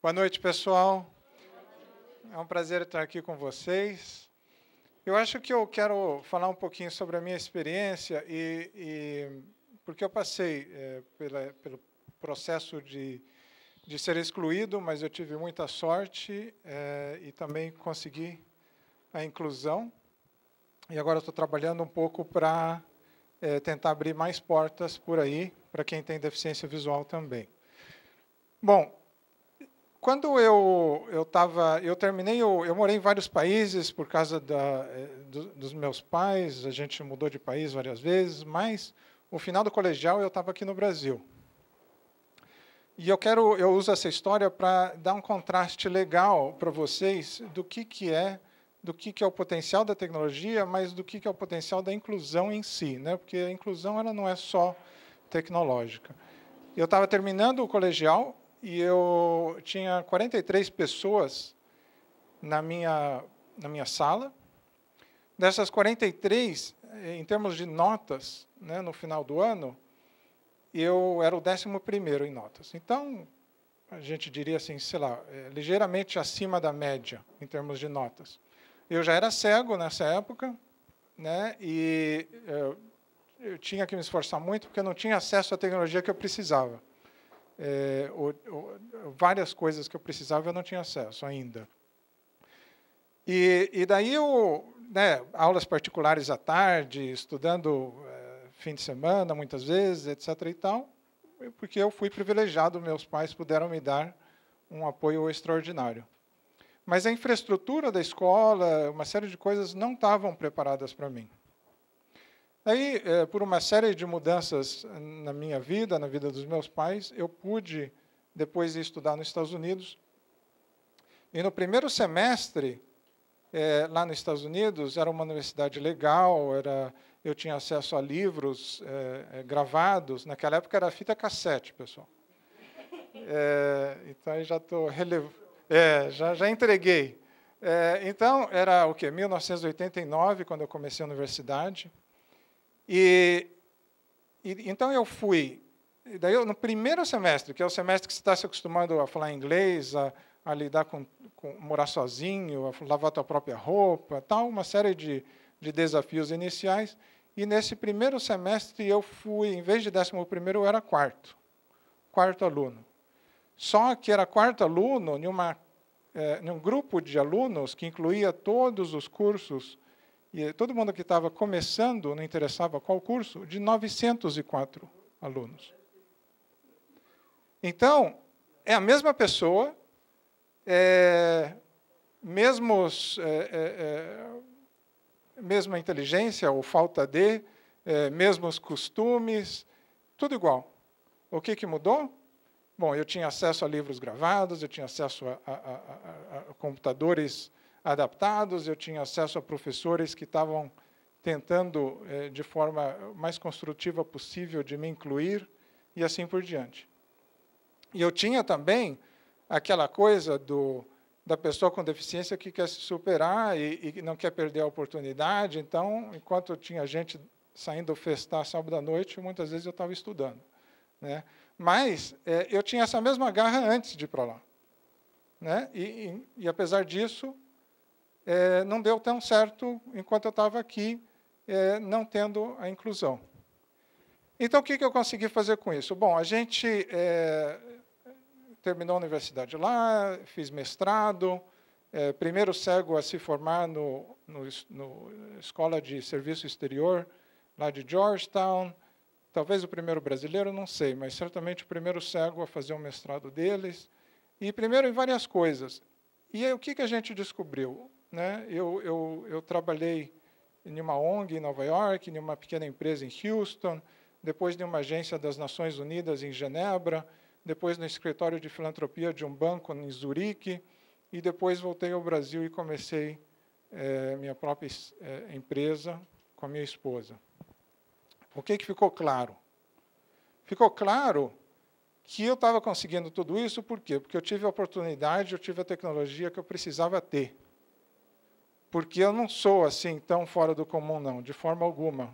Boa noite, pessoal. É um prazer estar aqui com vocês. Eu acho que eu quero falar um pouquinho sobre a minha experiência porque eu passei pelo processo de ser excluído, mas eu tive muita sorte e também consegui a inclusão. E agora estou trabalhando um pouco para tentar abrir mais portas por aí, para quem tem deficiência visual também. Bom, quando eu morei em vários países por causa dos meus pais, a gente mudou de país várias vezes, mas no final do colegial eu estava aqui no Brasil. E eu uso essa história para dar um contraste legal para vocês do que é o potencial da tecnologia, mas do que é o potencial da inclusão em si, né? Porque a inclusão ela não é só tecnológica. Eu estava terminando o colegial e eu tinha 43 pessoas na minha sala. Dessas 43, em termos de notas, né, no final do ano, eu era o 11º em notas. Então, a gente diria assim, sei lá, ligeiramente acima da média em termos de notas. Eu já era cego nessa época, né, e eu tinha que me esforçar muito porque eu não tinha acesso à tecnologia que eu precisava. Várias coisas que eu precisava eu não tinha acesso ainda. E daí aulas particulares à tarde, estudando fim de semana, muitas vezes, etc. e tal, porque eu fui privilegiado, meus pais puderam me dar um apoio extraordinário. Mas a infraestrutura da escola, uma série de coisas não estavam preparadas para mim. Aí, por uma série de mudanças na minha vida, na vida dos meus pais, eu pude depois ir estudar nos Estados Unidos. E no primeiro semestre, lá nos Estados Unidos, era uma universidade legal, eu tinha acesso a livros gravados. Naquela época era fita cassete, pessoal. Então, eu já estou já entreguei. Então, era o quê? 1989, quando eu comecei a universidade. Então, eu fui. Daí, no primeiro semestre, que é o semestre que você está se acostumando a falar inglês, a lidar com morar sozinho, a lavar a tua própria roupa, tal, uma série de desafios iniciais. E, nesse primeiro semestre, eu fui, em vez de 11º, eu era quarto aluno. Só que era quarto aluno em um grupo de alunos que incluía todos os cursos, e todo mundo que estava começando, não interessava qual curso, de 904 alunos. Então, é a mesma pessoa, mesma inteligência, ou falta de, mesmos costumes, tudo igual. O que mudou? Bom, eu tinha acesso a livros gravados, eu tinha acesso a computadores adaptados, eu tinha acesso a professores que estavam tentando, de forma mais construtiva possível, de me incluir, e assim por diante. E eu tinha também aquela coisa da pessoa com deficiência que quer se superar e não quer perder a oportunidade. Então, enquanto tinha gente saindo festar sábado à noite, muitas vezes eu estava estudando, né? Mas eu tinha essa mesma garra antes de ir para lá, né? E apesar disso, não deu tão certo enquanto eu estava aqui, não tendo a inclusão. Então, o que eu consegui fazer com isso? Bom, a gente terminou a universidade lá, fiz mestrado, primeiro cego a se formar no Escola de Serviço Exterior, lá de Georgetown. Talvez o primeiro brasileiro, não sei, mas certamente o primeiro cego a fazer um mestrado deles. E primeiro em várias coisas. E aí, o que a gente descobriu, né? Eu trabalhei em uma ONG em Nova York, em uma pequena empresa em Houston, depois em uma agência das Nações Unidas em Genebra, depois no escritório de filantropia de um banco em Zurique, e depois voltei ao Brasil e comecei minha própria empresa, com a minha esposa. O que ficou claro? Ficou claro que eu estava conseguindo tudo isso, por quê? Porque eu tive a oportunidade, eu tive a tecnologia que eu precisava ter. Porque eu não sou assim tão fora do comum, não, de forma alguma.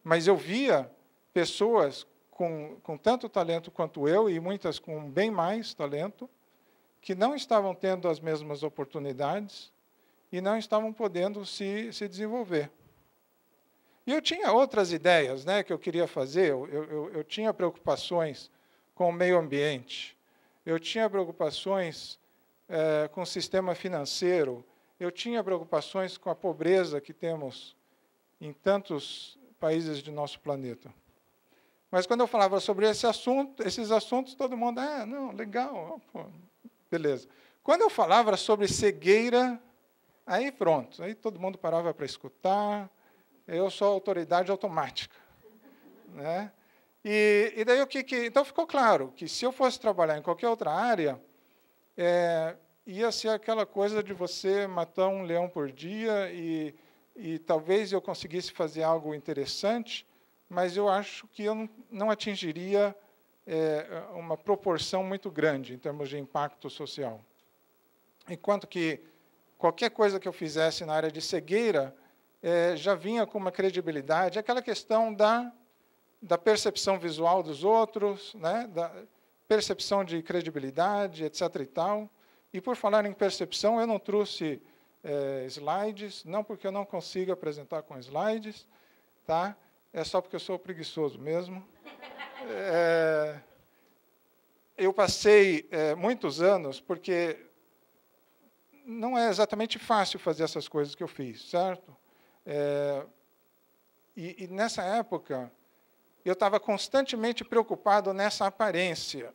Mas eu via pessoas com tanto talento quanto eu, e muitas com bem mais talento, que não estavam tendo as mesmas oportunidades e não estavam podendo se desenvolver. E eu tinha outras ideias, né, que eu queria fazer. Eu tinha preocupações com o meio ambiente, eu tinha preocupações com o sistema financeiro, eu tinha preocupações com a pobreza que temos em tantos países do nosso planeta. Mas quando eu falava sobre esses assuntos, todo mundo, não, legal, pô, beleza. Quando eu falava sobre cegueira, aí pronto, aí todo mundo parava para escutar, eu sou autoridade automática, né? E daí então ficou claro que se eu fosse trabalhar em qualquer outra área, ia ser aquela coisa de você matar um leão por dia e talvez eu conseguisse fazer algo interessante, mas eu acho que eu não atingiria uma proporção muito grande em termos de impacto social. Enquanto que qualquer coisa que eu fizesse na área de cegueira já vinha com uma credibilidade, aquela questão da percepção visual dos outros, né, da percepção de credibilidade, etc. e tal. E, por falar em percepção, eu não trouxe slides, não porque eu não consigo apresentar com slides, tá? É só porque eu sou preguiçoso mesmo. Eu passei muitos anos, porque não é exatamente fácil fazer essas coisas que eu fiz, certo? E nessa época, eu estava constantemente preocupado nessa aparência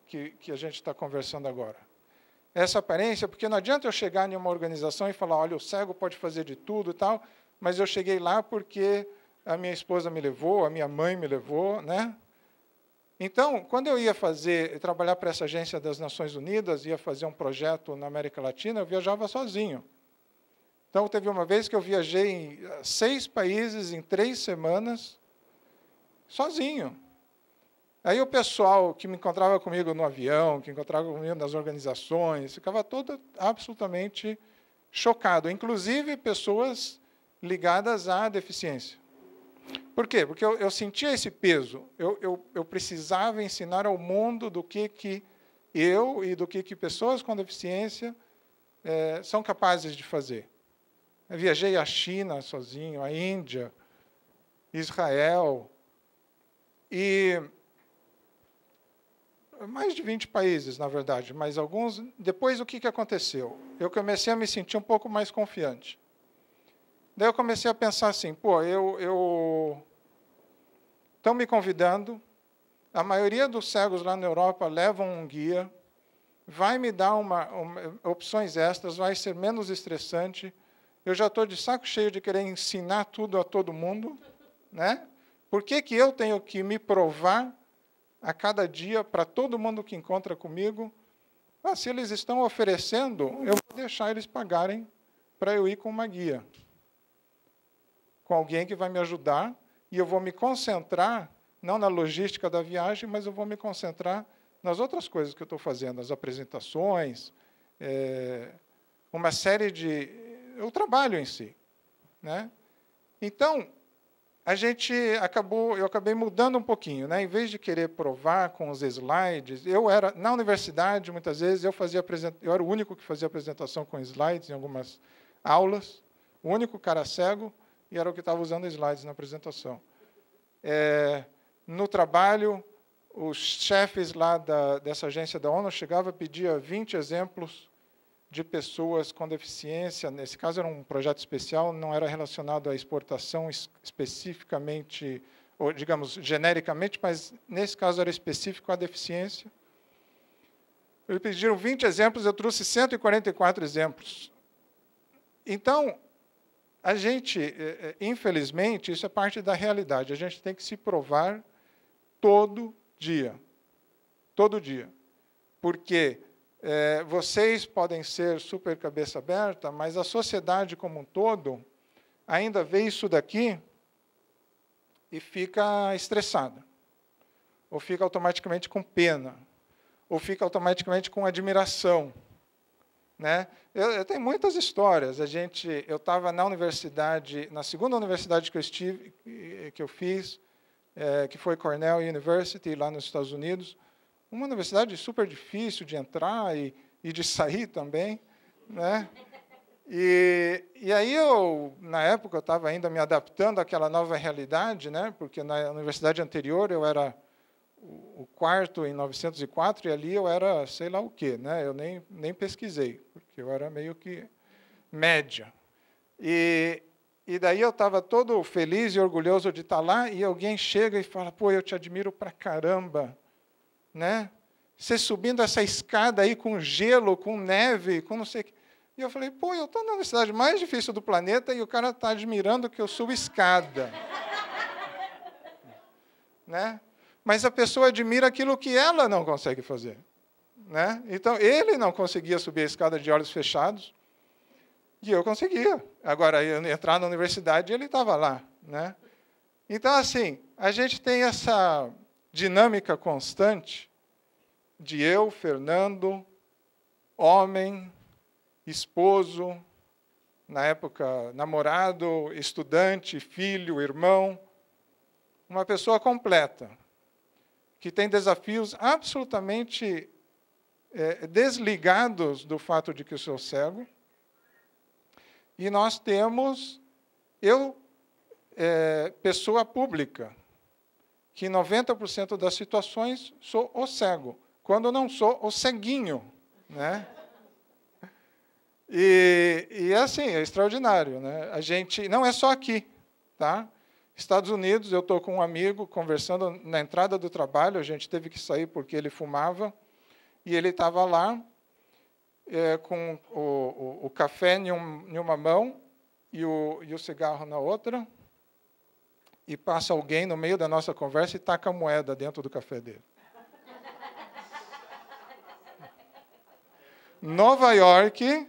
que a gente está conversando agora. Essa aparência, porque não adianta eu chegar em uma organização e falar, olha, o cego pode fazer de tudo e tal, mas eu cheguei lá porque a minha esposa me levou, a minha mãe me levou, né? Então, quando eu ia trabalhar para essa agência das Nações Unidas, ia fazer um projeto na América Latina, eu viajava sozinho. Então, teve uma vez que eu viajei em 6 países em 3 semanas, sozinho. Aí o pessoal que me encontrava comigo no avião, que encontrava comigo nas organizações, ficava todo absolutamente chocado, inclusive pessoas ligadas à deficiência. Por quê? Porque eu sentia esse peso. Eu precisava ensinar ao mundo do que eu e do que pessoas com deficiência são capazes de fazer. Eu viajei à China sozinho, à Índia, Israel, e mais de 20 países, na verdade, mas alguns. Depois, o que aconteceu? Eu comecei a me sentir um pouco mais confiante. Daí eu comecei a pensar assim, pô, estão me convidando, a maioria dos cegos lá na Europa levam um guia, vai me dar opções extras, vai ser menos estressante, eu já estou de saco cheio de querer ensinar tudo a todo mundo, né? Por que eu tenho que me provar a cada dia para todo mundo que encontra comigo? Se eles estão oferecendo, eu vou deixar eles pagarem para eu ir com uma guia, com alguém que vai me ajudar, e eu vou me concentrar, não na logística da viagem, mas eu vou me concentrar nas outras coisas que eu estou fazendo, as apresentações, uma série o trabalho em si, né? Então, eu acabei mudando um pouquinho, né? Em vez de querer provar com os slides, na universidade, muitas vezes, eu era o único que fazia apresentação com slides em algumas aulas, o único cara cego, e era o que estava usando slides na apresentação. No trabalho, os chefes lá dessa agência da ONU chegavam a pedir 20 exemplos de pessoas com deficiência. Nesse caso, era um projeto especial, não era relacionado à exportação especificamente, ou, digamos, genericamente, mas, nesse caso, era específico à deficiência. Eles pediram 20 exemplos, eu trouxe 144 exemplos. Então, a gente, infelizmente, isso é parte da realidade, a gente tem que se provar todo dia. Todo dia. Porque vocês podem ser super cabeça aberta, mas a sociedade como um todo, ainda vê isso daqui e fica estressada, ou fica automaticamente com pena, ou fica automaticamente com admiração, né? Eu tenho muitas histórias. Eu estava na universidade, na segunda universidade que eu fiz, que foi Cornell University, lá nos Estados Unidos, uma universidade super difícil de entrar e de sair também, né? E aí na época, eu estava ainda me adaptando àquela nova realidade, né? Porque na universidade anterior eu era o quarto em 904 e ali eu era sei lá o quê, né? Eu nem pesquisei, porque eu era meio que média. E daí eu estava todo feliz e orgulhoso de estar lá, e alguém chega e fala: pô, eu te admiro pra caramba, né? Você subindo essa escada aí com gelo, com neve, com não sei o quê. E eu falei: pô, eu estou na universidade mais difícil do planeta e o cara está admirando que eu subo escada. Né? Mas a pessoa admira aquilo que ela não consegue fazer. Né? Então, ele não conseguia subir a escada de olhos fechados, e eu conseguia. Agora, eu entrar na universidade, ele estava lá. Né? Então, assim, a gente tem essa dinâmica constante de eu, Fernando, homem, esposo, na época namorado, estudante, filho, irmão, uma pessoa completa, que tem desafios absolutamente desligados do fato de que eu sou cego. E nós temos, pessoa pública, que em 90% das situações sou o cego, quando não sou o ceguinho, né? E assim, é extraordinário, né? A gente, não é só aqui, tá? Estados Unidos, eu estou com um amigo conversando na entrada do trabalho, a gente teve que sair porque ele fumava, e ele estava lá com o café em uma mão e o cigarro na outra, e passa alguém no meio da nossa conversa e taca a moeda dentro do café dele. Nova York,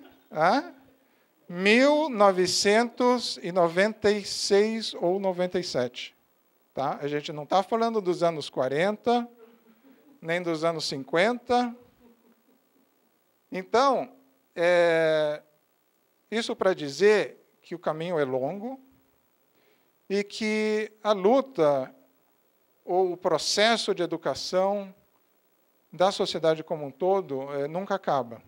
1996 ou 97. Tá? A gente não está falando dos anos 40, nem dos anos 50. Então, isso para dizer que o caminho é longo e que a luta ou o processo de educação da sociedade como um todo nunca acaba.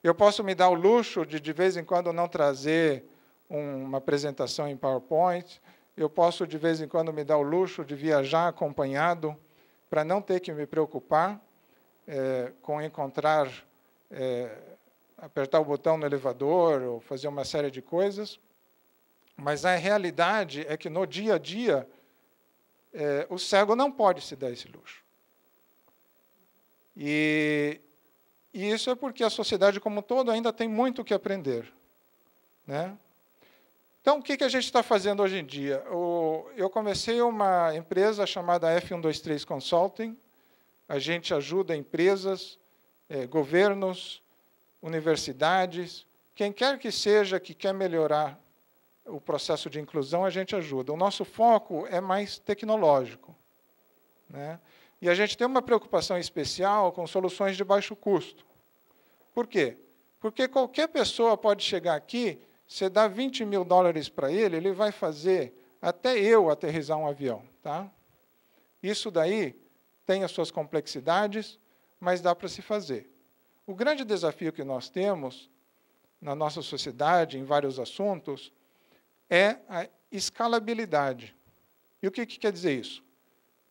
Eu posso me dar o luxo de vez em quando, não trazer uma apresentação em PowerPoint. Eu posso, de vez em quando, me dar o luxo de viajar acompanhado, para não ter que me preocupar com encontrar, apertar o botão no elevador ou fazer uma série de coisas. Mas a realidade é que, no dia a dia, o cego não pode se dar esse luxo. E isso é porque a sociedade como um todo ainda tem muito o que aprender. Né? Então, o que a gente está fazendo hoje em dia? Eu comecei uma empresa chamada F123 Consulting. A gente ajuda empresas, governos, universidades, quem quer que seja que quer melhorar o processo de inclusão, a gente ajuda. O nosso foco é mais tecnológico. Né? E a gente tem uma preocupação especial com soluções de baixo custo. Por quê? Porque qualquer pessoa pode chegar aqui, você dá $20 mil para ele vai fazer até eu aterrissar um avião. Tá? Isso daí tem as suas complexidades, mas dá para se fazer. O grande desafio que nós temos na nossa sociedade, em vários assuntos, é a escalabilidade. E o que quer dizer isso?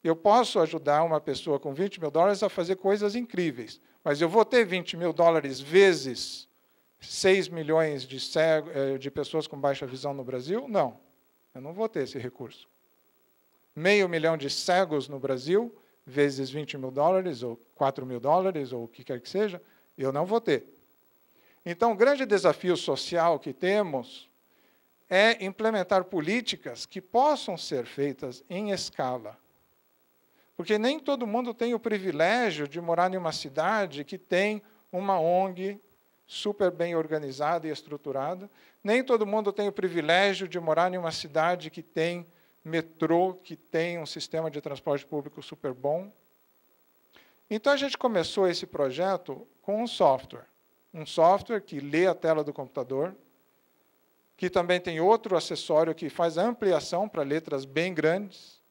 Eu posso ajudar uma pessoa com $20 mil a fazer coisas incríveis, mas eu vou ter $20 mil vezes 6 milhões de pessoas com baixa visão no Brasil? Não, eu não vou ter esse recurso. $500 mil de cegos no Brasil, vezes $20 mil, ou $4 mil, ou o que quer que seja, eu não vou ter. Então, o grande desafio social que temos é implementar políticas que possam ser feitas em escala. Porque nem todo mundo tem o privilégio de morar em uma cidade que tem uma ONG super bem organizada e estruturada. Nem todo mundo tem o privilégio de morar em uma cidade que tem metrô, que tem um sistema de transporte público super bom. Então, a gente começou esse projeto com um software que lê a tela do computador, que também tem outro acessório que faz a ampliação para letras bem grandes,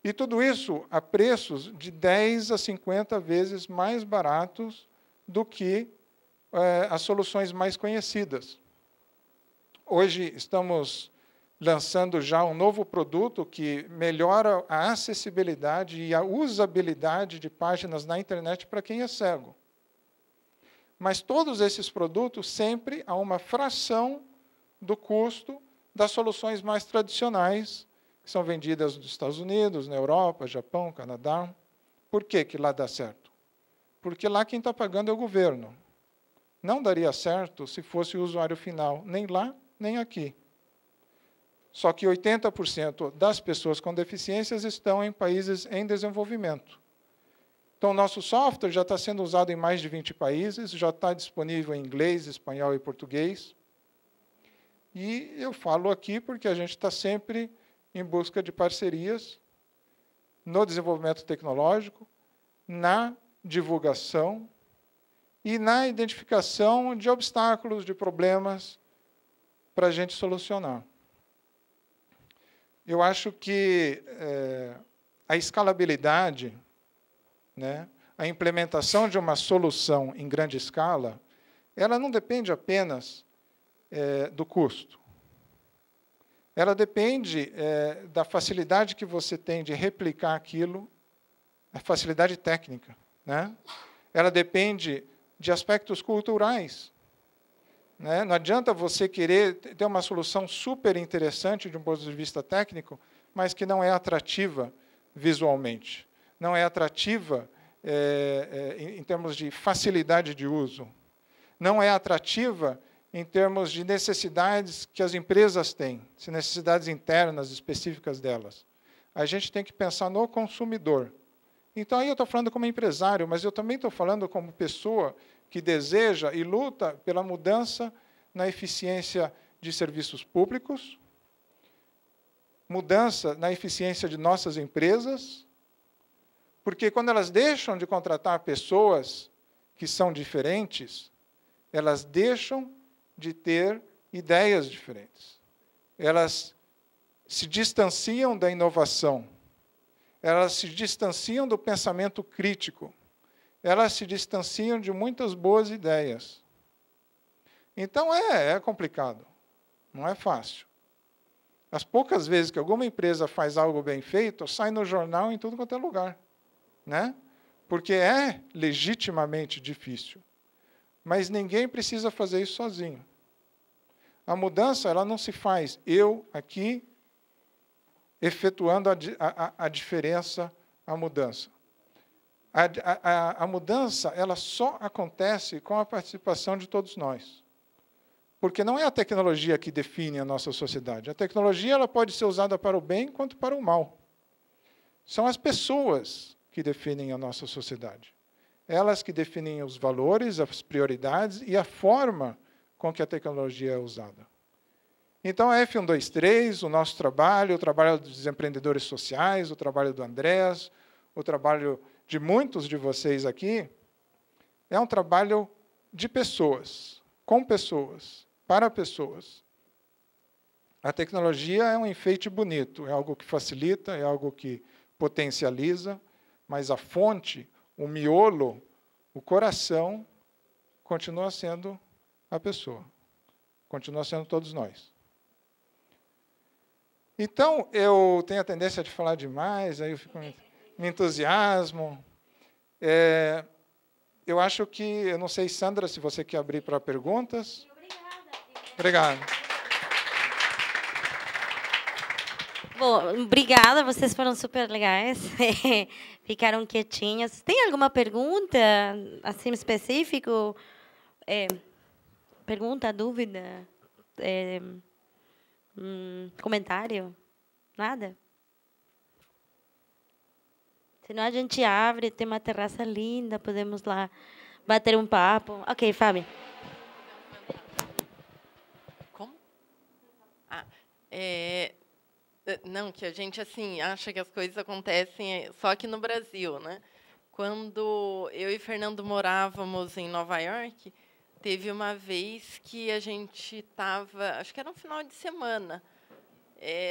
e tudo isso a preços de 10 a 50 vezes mais baratos do que as soluções mais conhecidas. Hoje estamos lançando já um novo produto que melhora a acessibilidade e a usabilidade de páginas na internet para quem é cego. Mas todos esses produtos sempre a uma fração do custo das soluções mais tradicionais, que são vendidas nos Estados Unidos, na Europa, Japão, Canadá. Por que que lá dá certo? Porque lá quem está pagando é o governo. Não daria certo se fosse o usuário final, nem lá, nem aqui. Só que 80% das pessoas com deficiências estão em países em desenvolvimento. Então, nosso software já está sendo usado em mais de 20 países, já está disponível em inglês, espanhol e português. E eu falo aqui porque a gente está sempre em busca de parcerias no desenvolvimento tecnológico, na divulgação e na identificação de obstáculos, de problemas para a gente solucionar. Eu acho que a escalabilidade, né, a implementação de uma solução em grande escala, ela não depende apenas do custo. Ela depende da facilidade que você tem de replicar aquilo, a facilidade técnica, né? Ela depende de aspectos culturais. Né? Não adianta você querer ter uma solução super interessante de um ponto de vista técnico, mas que não é atrativa visualmente, não é atrativa em termos de facilidade de uso, não é atrativa em termos de necessidades que as empresas têm, necessidades internas específicas delas. A gente tem que pensar no consumidor. Então, aí eu estou falando como empresário, mas eu também estou falando como pessoa que deseja e luta pela mudança na eficiência de serviços públicos, mudança na eficiência de nossas empresas, porque quando elas deixam de contratar pessoas que são diferentes, elas deixam de ter ideias diferentes. Elas se distanciam da inovação. Elas se distanciam do pensamento crítico. Elas se distanciam de muitas boas ideias. Então, é complicado. Não é fácil. As poucas vezes que alguma empresa faz algo bem feito, sai no jornal em tudo quanto é lugar. Né? Porque é legitimamente difícil. Mas ninguém precisa fazer isso sozinho. A mudança ela não se faz eu aqui efetuando a diferença, a mudança. A mudança ela só acontece com a participação de todos nós. Porque não é a tecnologia que define a nossa sociedade. A tecnologia ela pode ser usada para o bem quanto para o mal. São as pessoas que definem a nossa sociedade. Elas que definem os valores, as prioridades e a forma com que a tecnologia é usada. Então, a F123, o nosso trabalho, o trabalho dos empreendedores sociais, o trabalho do Andrés, o trabalho de muitos de vocês aqui, é um trabalho de pessoas, com pessoas, para pessoas. A tecnologia é um enfeite bonito, é algo que facilita, é algo que potencializa, mas a fonte, o miolo, o coração, continua sendo a pessoa. Continua sendo todos nós. Então, eu tenho a tendência de falar demais, aí eu fico, me entusiasmo. Eu acho que, eu não sei, Sandra, se você quer abrir para perguntas. Obrigado. Bom, obrigada, vocês foram super legais. Ficaram quietinhos. Tem alguma pergunta, assim, específico? Pergunta, dúvida? Comentário? Nada? Senão a gente abre, tem uma terraça linda, podemos lá bater um papo. Ok, Fábio. Não, que a gente assim acha que as coisas acontecem só aqui no Brasil, né? Quando eu e Fernando morávamos em Nova York, teve uma vez que a gente estava, acho que era um final de semana,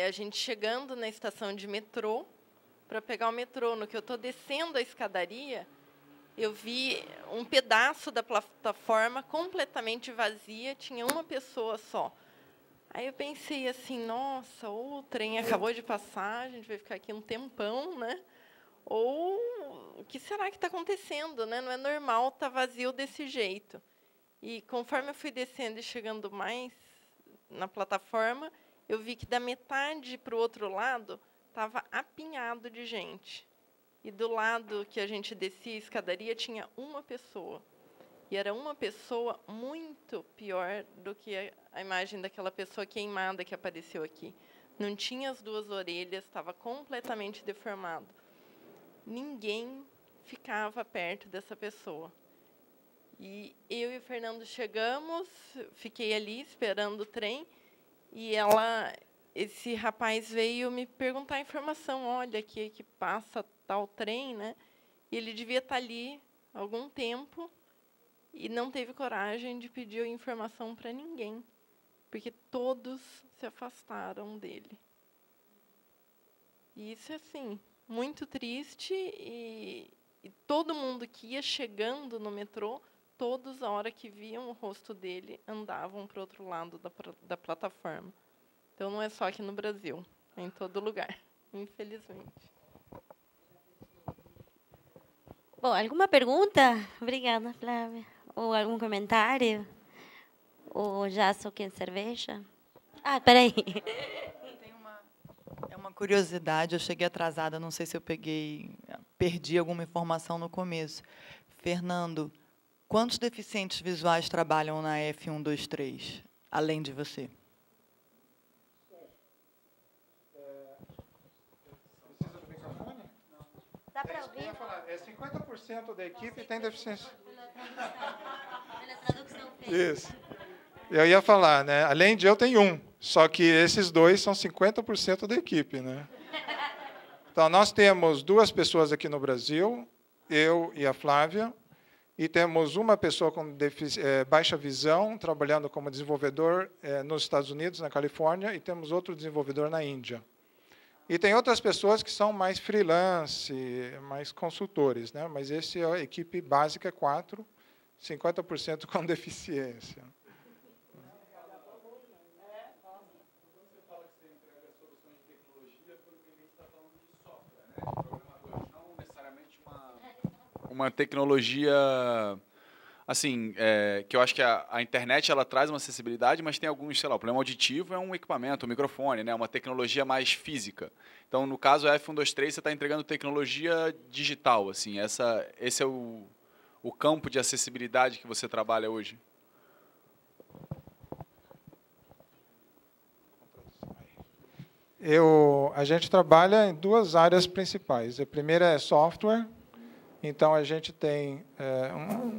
a gente chegando na estação de metrô para pegar o metrô. No que eu estou descendo a escadaria, eu vi um pedaço da plataforma completamente vazia, tinha uma pessoa só. Aí eu pensei assim, nossa, o trem acabou de passar, a gente vai ficar aqui um tempão, né? Ou o que será que está acontecendo, né? Não é normal estar vazio desse jeito. E conforme eu fui descendo e chegando mais na plataforma, eu vi que da metade para o outro lado estava apinhado de gente. E do lado que a gente descia a escadaria tinha uma pessoa. E era uma pessoa muito pior do que a imagem daquela pessoa queimada que apareceu aqui. Não tinha as duas orelhas, estava completamente deformado. Ninguém ficava perto dessa pessoa. E eu e o Fernando chegamos, fiquei ali esperando o trem, e esse rapaz veio me perguntar a informação, olha, aqui que passa tal trem, né? E ele devia estar ali há algum tempo e não teve coragem de pedir informação para ninguém, porque todos se afastaram dele. E isso é assim, muito triste, e todo mundo que ia chegando no metrô, todos, a hora que viam o rosto dele, andavam para o outro lado da plataforma. Então, não é só aqui no Brasil, é em todo lugar, infelizmente. Bom, alguma pergunta? Obrigada, Flávia. Ou algum comentário? Ou já só quer cerveja? Ah, peraí. É uma curiosidade, eu cheguei atrasada, não sei se eu perdi alguma informação no começo. Fernando, quantos deficientes visuais trabalham na F123, além de você? Precisa do microfone? Dá para ouvir? 50% da equipe tem deficiência. Pela tradução feita. Isso. Eu ia falar, né? Além de eu, tem um. Só que esses dois são 50% da equipe, né? Então, nós temos 2 pessoas aqui no Brasil, eu e a Flávia, e temos uma pessoa com baixa visão, trabalhando como desenvolvedor nos Estados Unidos, na Califórnia, e temos outro desenvolvedor na Índia. E tem outras pessoas que são mais freelance, mais consultores, né? Mas essa é a equipe básica, 4, 50% com deficiência. Uma tecnologia, assim, que eu acho que a internet ela traz uma acessibilidade, mas tem alguns, sei lá, o problema auditivo é um equipamento, um microfone, né, uma tecnologia mais física. Então, no caso, a F123, você está entregando tecnologia digital, assim, esse é o campo de acessibilidade que você trabalha hoje? A gente trabalha em 2 áreas principais. A primeira é software. Então, a gente tem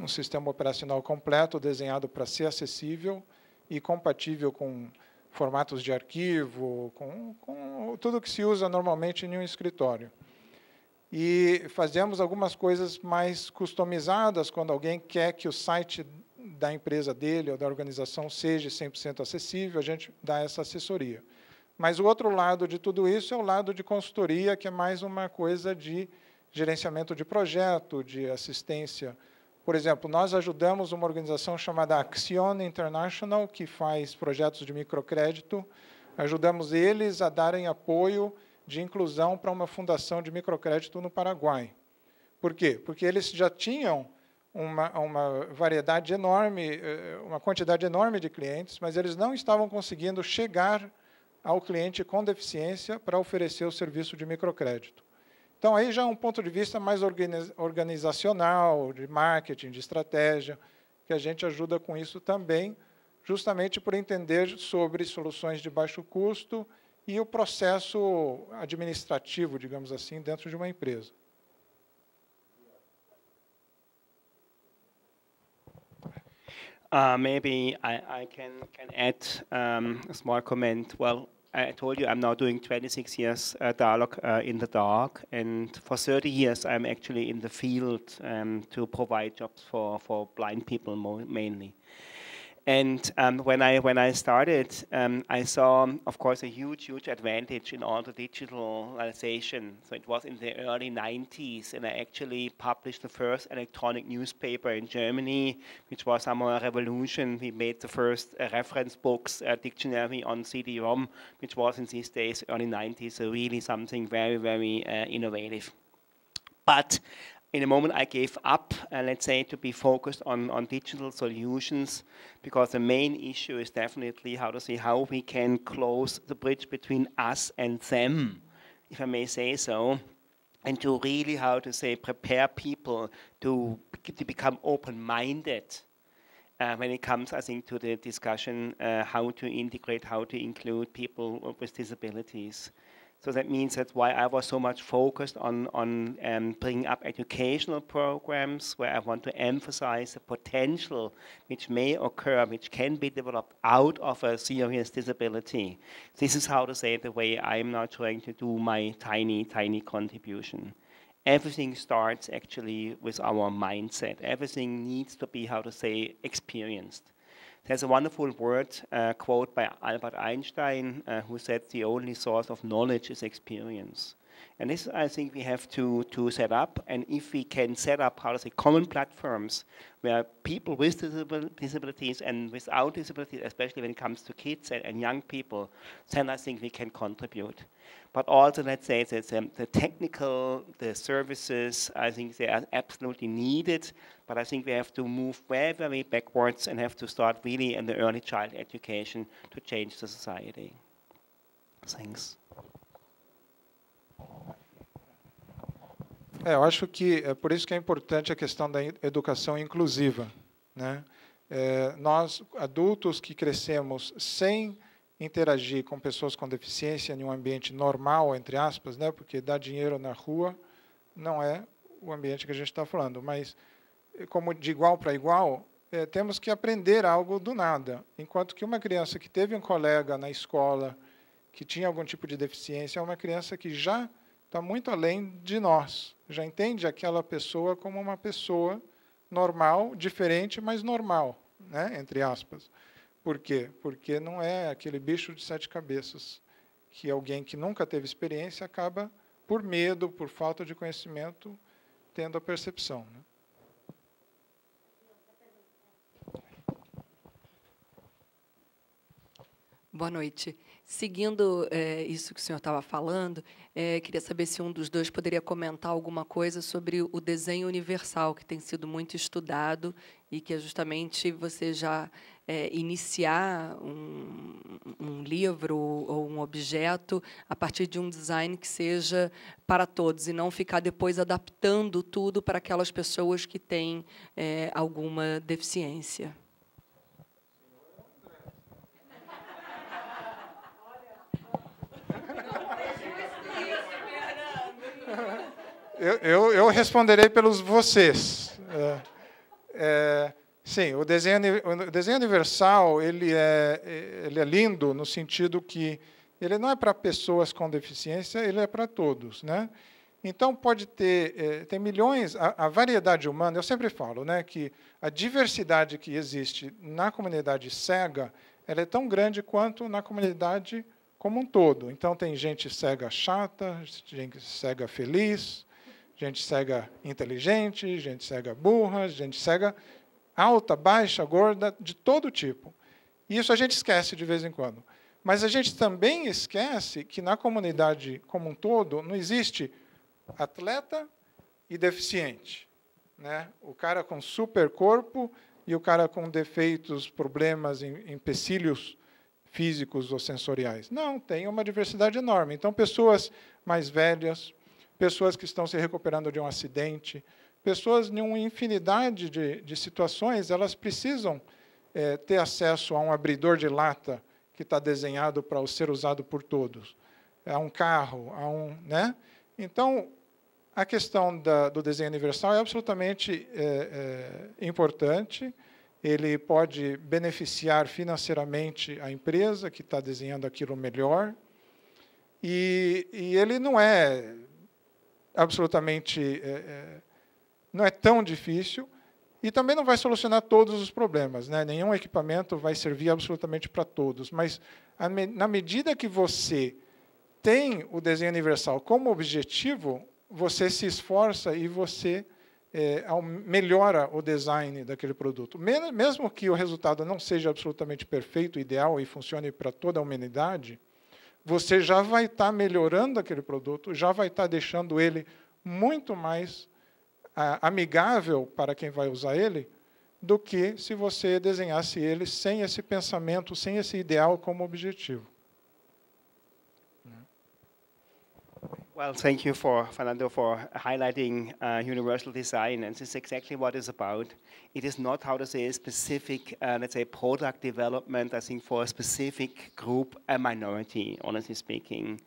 um sistema operacional completo desenhado para ser acessível e compatível com formatos de arquivo, com tudo que se usa normalmente em um escritório. E fazemos algumas coisas mais customizadas, quando alguém quer que o site da empresa dele ou da organização seja 100% acessível, a gente dá essa assessoria. Mas o outro lado de tudo isso é o lado de consultoria, que é mais uma coisa de gerenciamento de projeto, de assistência. Por exemplo, nós ajudamos uma organização chamada Axion International, que faz projetos de microcrédito. Ajudamos eles a darem apoio de inclusão para uma fundação de microcrédito no Paraguai. Por quê? Porque eles já tinham uma variedade enorme, uma quantidade enorme de clientes, mas eles não estavam conseguindo chegar ao cliente com deficiência para oferecer o serviço de microcrédito. Então, aí já é um ponto de vista mais organizacional, de marketing, de estratégia, que a gente ajuda com isso também, justamente por entender sobre soluções de baixo custo e o processo administrativo, digamos assim, dentro de uma empresa. Maybe I can add a small comment. Well, I told you I'm now doing 26 years dialogue in the dark, and for 30 years I'm actually in the field to provide jobs for blind people mainly. And when I started, I saw, of course, a huge advantage in all the digitalization. So it was in the early 90s, and I actually published the first electronic newspaper in Germany, which was somehow a revolution. We made the first reference books, dictionary on CD-ROM, which was in these days, early 90s, so really something very innovative. But in a moment I gave up, let's say, to be focused on digital solutions, because the main issue is definitely how we can close the bridge between us and them, if I may say so, and to really, prepare people to become open-minded when it comes, I think, to the discussion how to integrate, how to include people with disabilities. So that means that's why I was so much focused on bringing up educational programs where I want to emphasize the potential which may occur, which can be developed out of a serious disability. This is the way I'm now trying to do my tiny contribution. Everything starts actually with our mindset. Everything needs to be, experienced. There's a wonderful quote by Albert Einstein, who said the only source of knowledge is experience. And this, I think, we have to set up. And if we can set up, common platforms where people with disabilities and without disabilities, especially when it comes to kids and young people, then I think we can contribute. But also, let's say, the technical, the services, I think they are absolutely needed. But I think we have to move very backwards and have to start really in the early child education to change the society. Thanks. Eu acho que é por isso que é importante a questão da educação inclusiva, né? Nós, adultos que crescemos sem interagir com pessoas com deficiência em um ambiente normal, entre aspas, né? Porque dar dinheiro na rua não é o ambiente que a gente está falando, mas como de igual para igual, temos que aprender algo do nada. Enquanto que uma criança que teve um colega na escola que tinha algum tipo de deficiência é uma criança que já está muito além de nós, já entende aquela pessoa como uma pessoa normal, diferente, mas normal, né? Entre aspas. Por quê? Porque não é aquele bicho de 7 cabeças que alguém que nunca teve experiência acaba, por medo, por falta de conhecimento, tendo a percepção, né? Boa noite. Seguindo isso que o senhor estava falando, queria saber se um dos dois poderia comentar alguma coisa sobre o desenho universal, que tem sido muito estudado e que é justamente você já iniciar um livro ou um objeto a partir de um design que seja para todos e não ficar depois adaptando tudo para aquelas pessoas que têm alguma deficiência. Eu responderei pelos vocês. Sim, o desenho universal ele é lindo no sentido que ele não é para pessoas com deficiência, ele é para todos, né? Então pode tem milhões, a variedade humana. Eu sempre falo, né, que a diversidade que existe na comunidade cega, ela é tão grande quanto na comunidade como um todo. Então tem gente cega chata, gente cega feliz, gente cega inteligente, gente cega burra, gente cega alta, baixa, gorda, de todo tipo. E isso a gente esquece de vez em quando. Mas a gente também esquece que na comunidade como um todo não existe atleta e deficiente, né? O cara com super corpo e o cara com defeitos, problemas, empecilhos físicos ou sensoriais. Não, tem uma diversidade enorme. Então, pessoas mais velhas, pessoas que estão se recuperando de um acidente, pessoas em uma infinidade de situações, elas precisam ter acesso a um abridor de lata que está desenhado para ser usado por todos, a um carro, né? Então, a questão do desenho universal é absolutamente importante ele pode beneficiar financeiramente a empresa que está desenhando aquilo melhor, e ele não é absolutamente não é tão difícil, e também não vai solucionar todos os problemas, né? Nenhum equipamento vai servir absolutamente para todos, mas na medida que você tem o desenho universal como objetivo, você se esforça e você melhora o design daquele produto. Mesmo que o resultado não seja absolutamente perfeito, ideal e funcione para toda a humanidade, você já vai estar melhorando aquele produto, já vai estar deixando ele muito mais amigável para quem vai usar ele, do que se você desenhasse ele sem esse pensamento, sem esse ideal como objetivo. Well, thank you, Fernando, for highlighting universal design, and this is exactly what it's about. It is not, how to say, a specific, let's say, product development, I think, for a specific group, a minority, honestly speaking.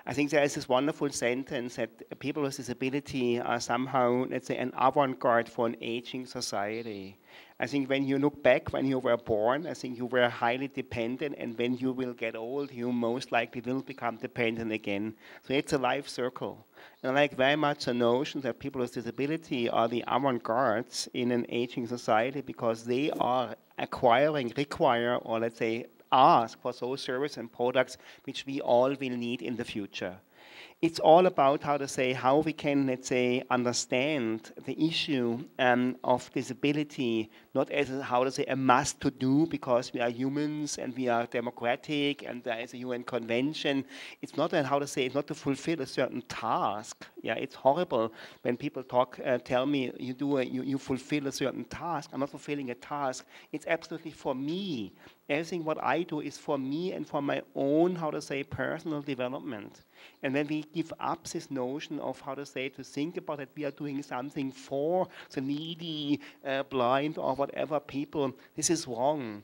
I think there is this wonderful sentence that people with disability are somehow, let's say, an avant-garde for an aging society. I think when you look back, when you were born, I think you were highly dependent, and when you will get old, you most likely will become dependent again. So it's a life circle. And I like very much the notion that people with disability are the avant-gardes in an aging society, because they are require, or let's say, ask for those services and products which we all will need in the future. It's all about, how to say, how we can, let's say, understand the issue of disability, not as, how to say, a must to do because we are humans and we are democratic and there is a UN convention. It's not, how to say, it's not to fulfill a certain task. Yeah, it's horrible when people tell me you fulfill a certain task. I'm not fulfilling a task. It's absolutely for me. Everything what I do is for me and for my own, how to say, personal development. And when we give up this notion of, how to say, to think about that we are doing something for the needy, blind, or whatever people, this is wrong.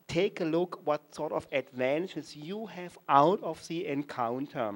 Take a look what sort of advantages you have out of the encounter.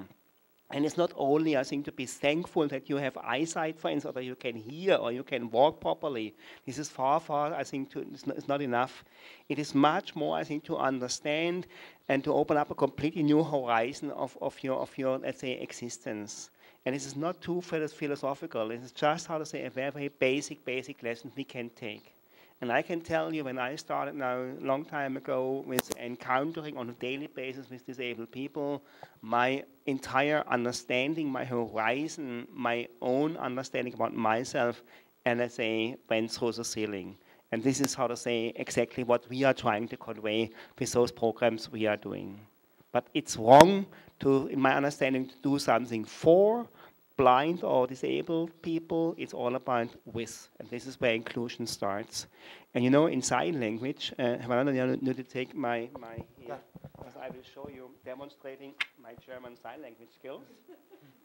And it's not only, I think, to be thankful that you have eyesight, for instance, or that you can hear or you can walk properly. This is far, I think, it's not enough. It is much more, I think, to understand and to open up a completely new horizon of your, let's say, existence. And this is not too philosophical. It's just, how to say, a very, very basic lesson we can take. And I can tell you, when I started now a long time ago with encountering on a daily basis with disabled people, my entire understanding, my horizon, my own understanding about myself, and let's say, went through the ceiling. And this is, how to say, exactly what we are trying to convey with those programs we are doing. But it's wrong to, in my understanding, to do something for blind or disabled people. It's all about with, and this is where inclusion starts. And you know, in sign language, Fernando, you need to take my here, because I will show you, demonstrating my German sign language skills.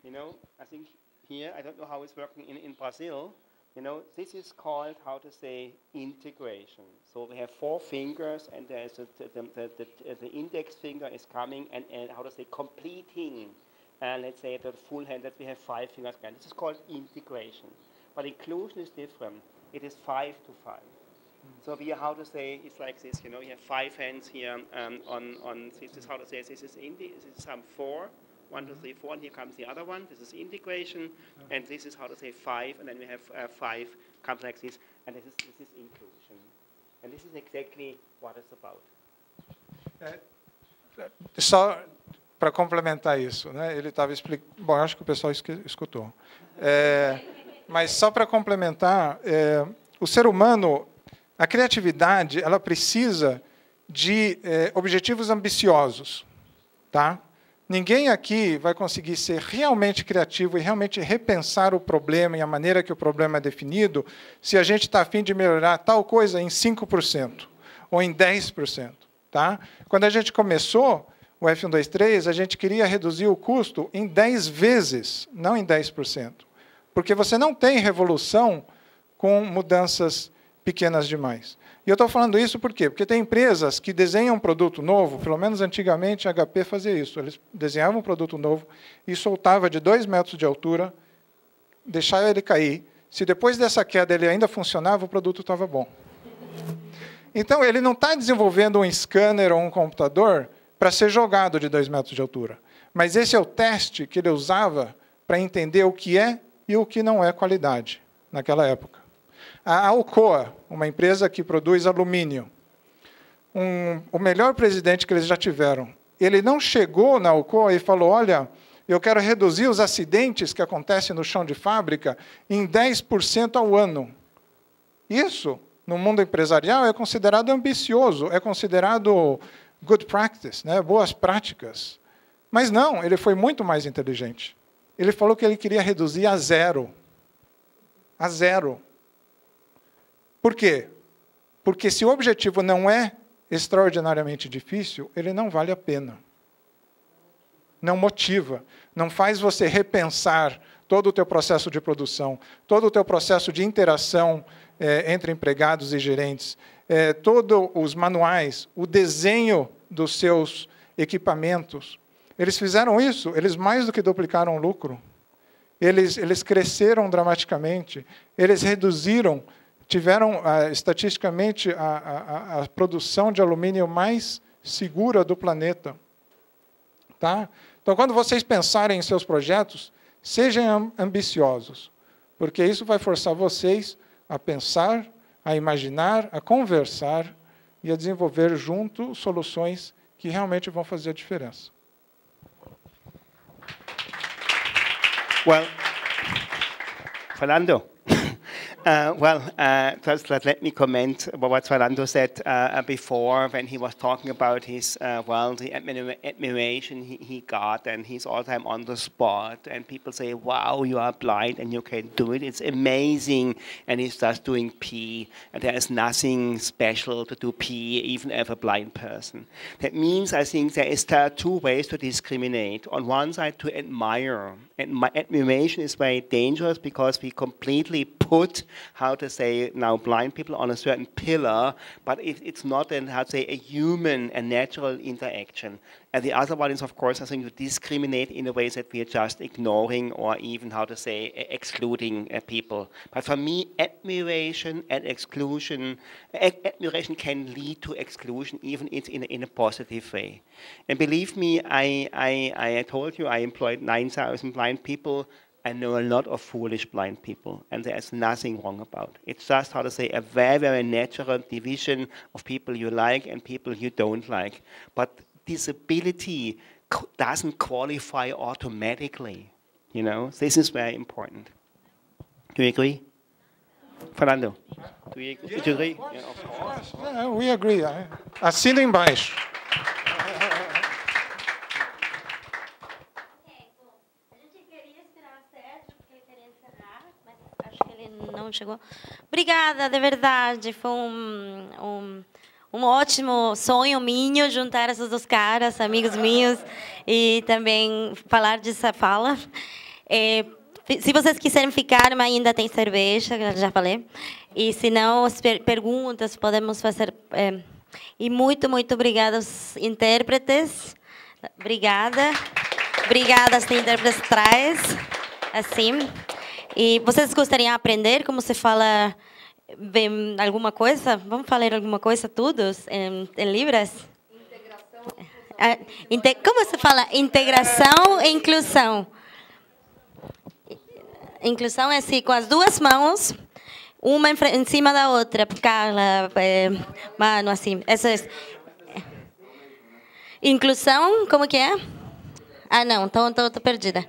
You know, I think here, I don't know how it's working in Brazil. You know, this is called, how to say, integration. So we have 4 fingers, and there's the index finger is coming and how to say, completing. Let's say the full hand, that we have 5 fingers again. This is called integration. But inclusion is different. It is 5 to 5. So we, how to say, it's like this, you know, you have 5 hands here on this is, how to say, this is 4, 1, 2, 3, 4, and here comes the other one. This is integration, and this is, how to say, 5, and then we have 5 comes like this, and this is inclusion. And this is exactly what it's about. Só para complementar isso, né? Ele estava explicando. Bom, acho que o pessoal escutou. Mas só para complementar, o ser humano, a criatividade, ela precisa de objetivos ambiciosos, tá? Ninguém aqui vai conseguir ser realmente criativo e realmente repensar o problema e a maneira que o problema é definido se a gente está a fim de melhorar tal coisa em 5% ou em 10%. Tá? Quando a gente começou o F123, a gente queria reduzir o custo em 10 vezes, não em 10%. Porque você não tem revolução com mudanças pequenas demais. E eu estou falando isso por quê? Porque tem empresas que desenham um produto novo, pelo menos antigamente a HP fazia isso. Eles desenhavam um produto novo e soltava de 2 metros de altura, deixava ele cair. Se depois dessa queda ele ainda funcionava, o produto estava bom. Então, ele não está desenvolvendo um scanner ou um computador para ser jogado de 2 metros de altura. Mas esse é o teste que ele usava para entender o que é e o que não é qualidade naquela época. A Alcoa, uma empresa que produz alumínio, o melhor presidente que eles já tiveram, ele não chegou na Alcoa e falou, olha, eu quero reduzir os acidentes que acontecem no chão de fábrica em 10% ao ano. Isso, no mundo empresarial, é considerado ambicioso, é considerado good practice, né? Boas práticas. Mas não, ele foi muito mais inteligente. Ele falou que ele queria reduzir a zero. A zero. Por quê? Porque se o objetivo não é extraordinariamente difícil, ele não vale a pena. Não motiva, não faz você repensar todo o teu processo de produção, todo o teu processo de interação entre empregados e gerentes, todos os manuais, o desenho dos seus equipamentos. Eles fizeram isso, eles mais do que duplicaram o lucro. Eles cresceram dramaticamente, eles reduziram, tiveram estatisticamente a produção de alumínio mais segura do planeta. Tá? Então, quando vocês pensarem em seus projetos, sejam ambiciosos, porque isso vai forçar vocês a pensar, a imaginar, a conversar e a desenvolver junto soluções que realmente vão fazer a diferença. Well, Fernando. Just let me comment about what Fernando said before when he was talking about his, the admiration he got, and he's all the time on the spot, and people say, wow, you are blind and you can do it, it's amazing, and he's just doing P, and there is nothing special to do P, even as a blind person. That means, I think, there are two ways to discriminate. On one side, to admire. Admiration is very dangerous because we completely put, how to say, now blind people on a certain pillar, but it's not how to say, a human and natural interaction. And the other one is, of course, I think to discriminate in a way that we are just ignoring or even, how to say, excluding people. But for me, admiration and exclusion, admiration can lead to exclusion, even in a positive way. And believe me, I told you I employed 9,000 blind people. I know a lot of foolish blind people, and there's nothing wrong about it. It's just, how to say, a very, very natural division of people you like and people you don't like. But disability doesn't qualify automatically. You know, this is very important. Do you agree? Fernando, do you agree? Yeah, of course. Yeah, we agree. Assina embaixo. Não chegou. Obrigada, de verdade. Foi um ótimo sonho minho juntar esses dois caras, amigos meus, e também falar dessa fala. Se vocês quiserem ficar, ainda tem cerveja, já falei. E se não, as perguntas podemos fazer. E muito, muito obrigada aos intérpretes. Obrigada. Obrigada aos intérpretes atrás. Assim. E vocês gostariam de aprender como se fala alguma coisa? Vamos falar alguma coisa todos em Libras? Como se fala? Integração e inclusão. Inclusão é assim, com as duas mãos, uma em cima da outra. Carla, mano, assim. Essa é. Inclusão, como que é? Ah, não, estou perdida.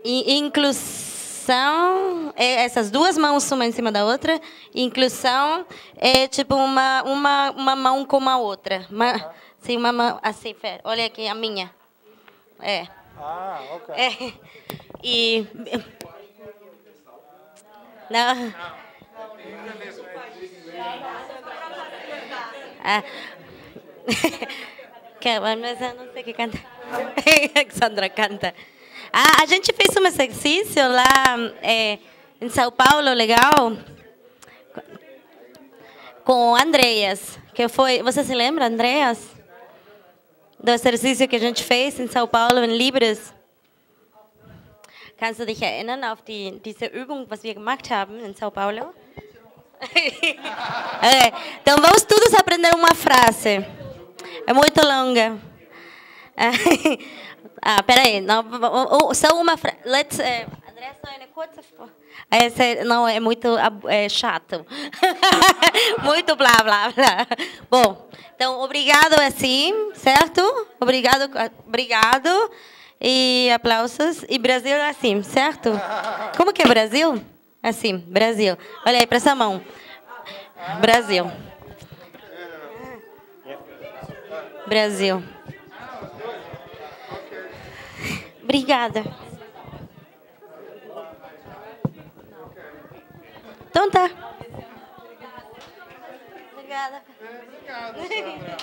Inclusão é essas duas mãos uma em cima da outra. Inclusão é tipo uma mão com a outra. Sim, uma mão assim, Fer. Olha aqui a minha. Ah, ok. E não. Mas eu não sei o que canta. Sandra canta. A gente fez um exercício lá em São Paulo, legal, com Andreas, que foi, você se lembra, Andreas? Do exercício que a gente fez em São Paulo, em Libras? Kannst du dich erinnern auf diese Übung, was wir gemacht haben in São Paulo? Então, vamos todos aprender uma frase. É muito longa. Peraí. Só uma frase. André, só eine kurze Frage. Não, é muito chato. Muito blá, blá, blá. Bom, então, obrigado assim, certo? Obrigado. E aplausos. E Brasil assim, certo? Como que é Brasil? Assim, Brasil. Olha aí, para essa mão. Brasil. Brasil. Obrigada. Então tá. Obrigada. Obrigado, Sandra.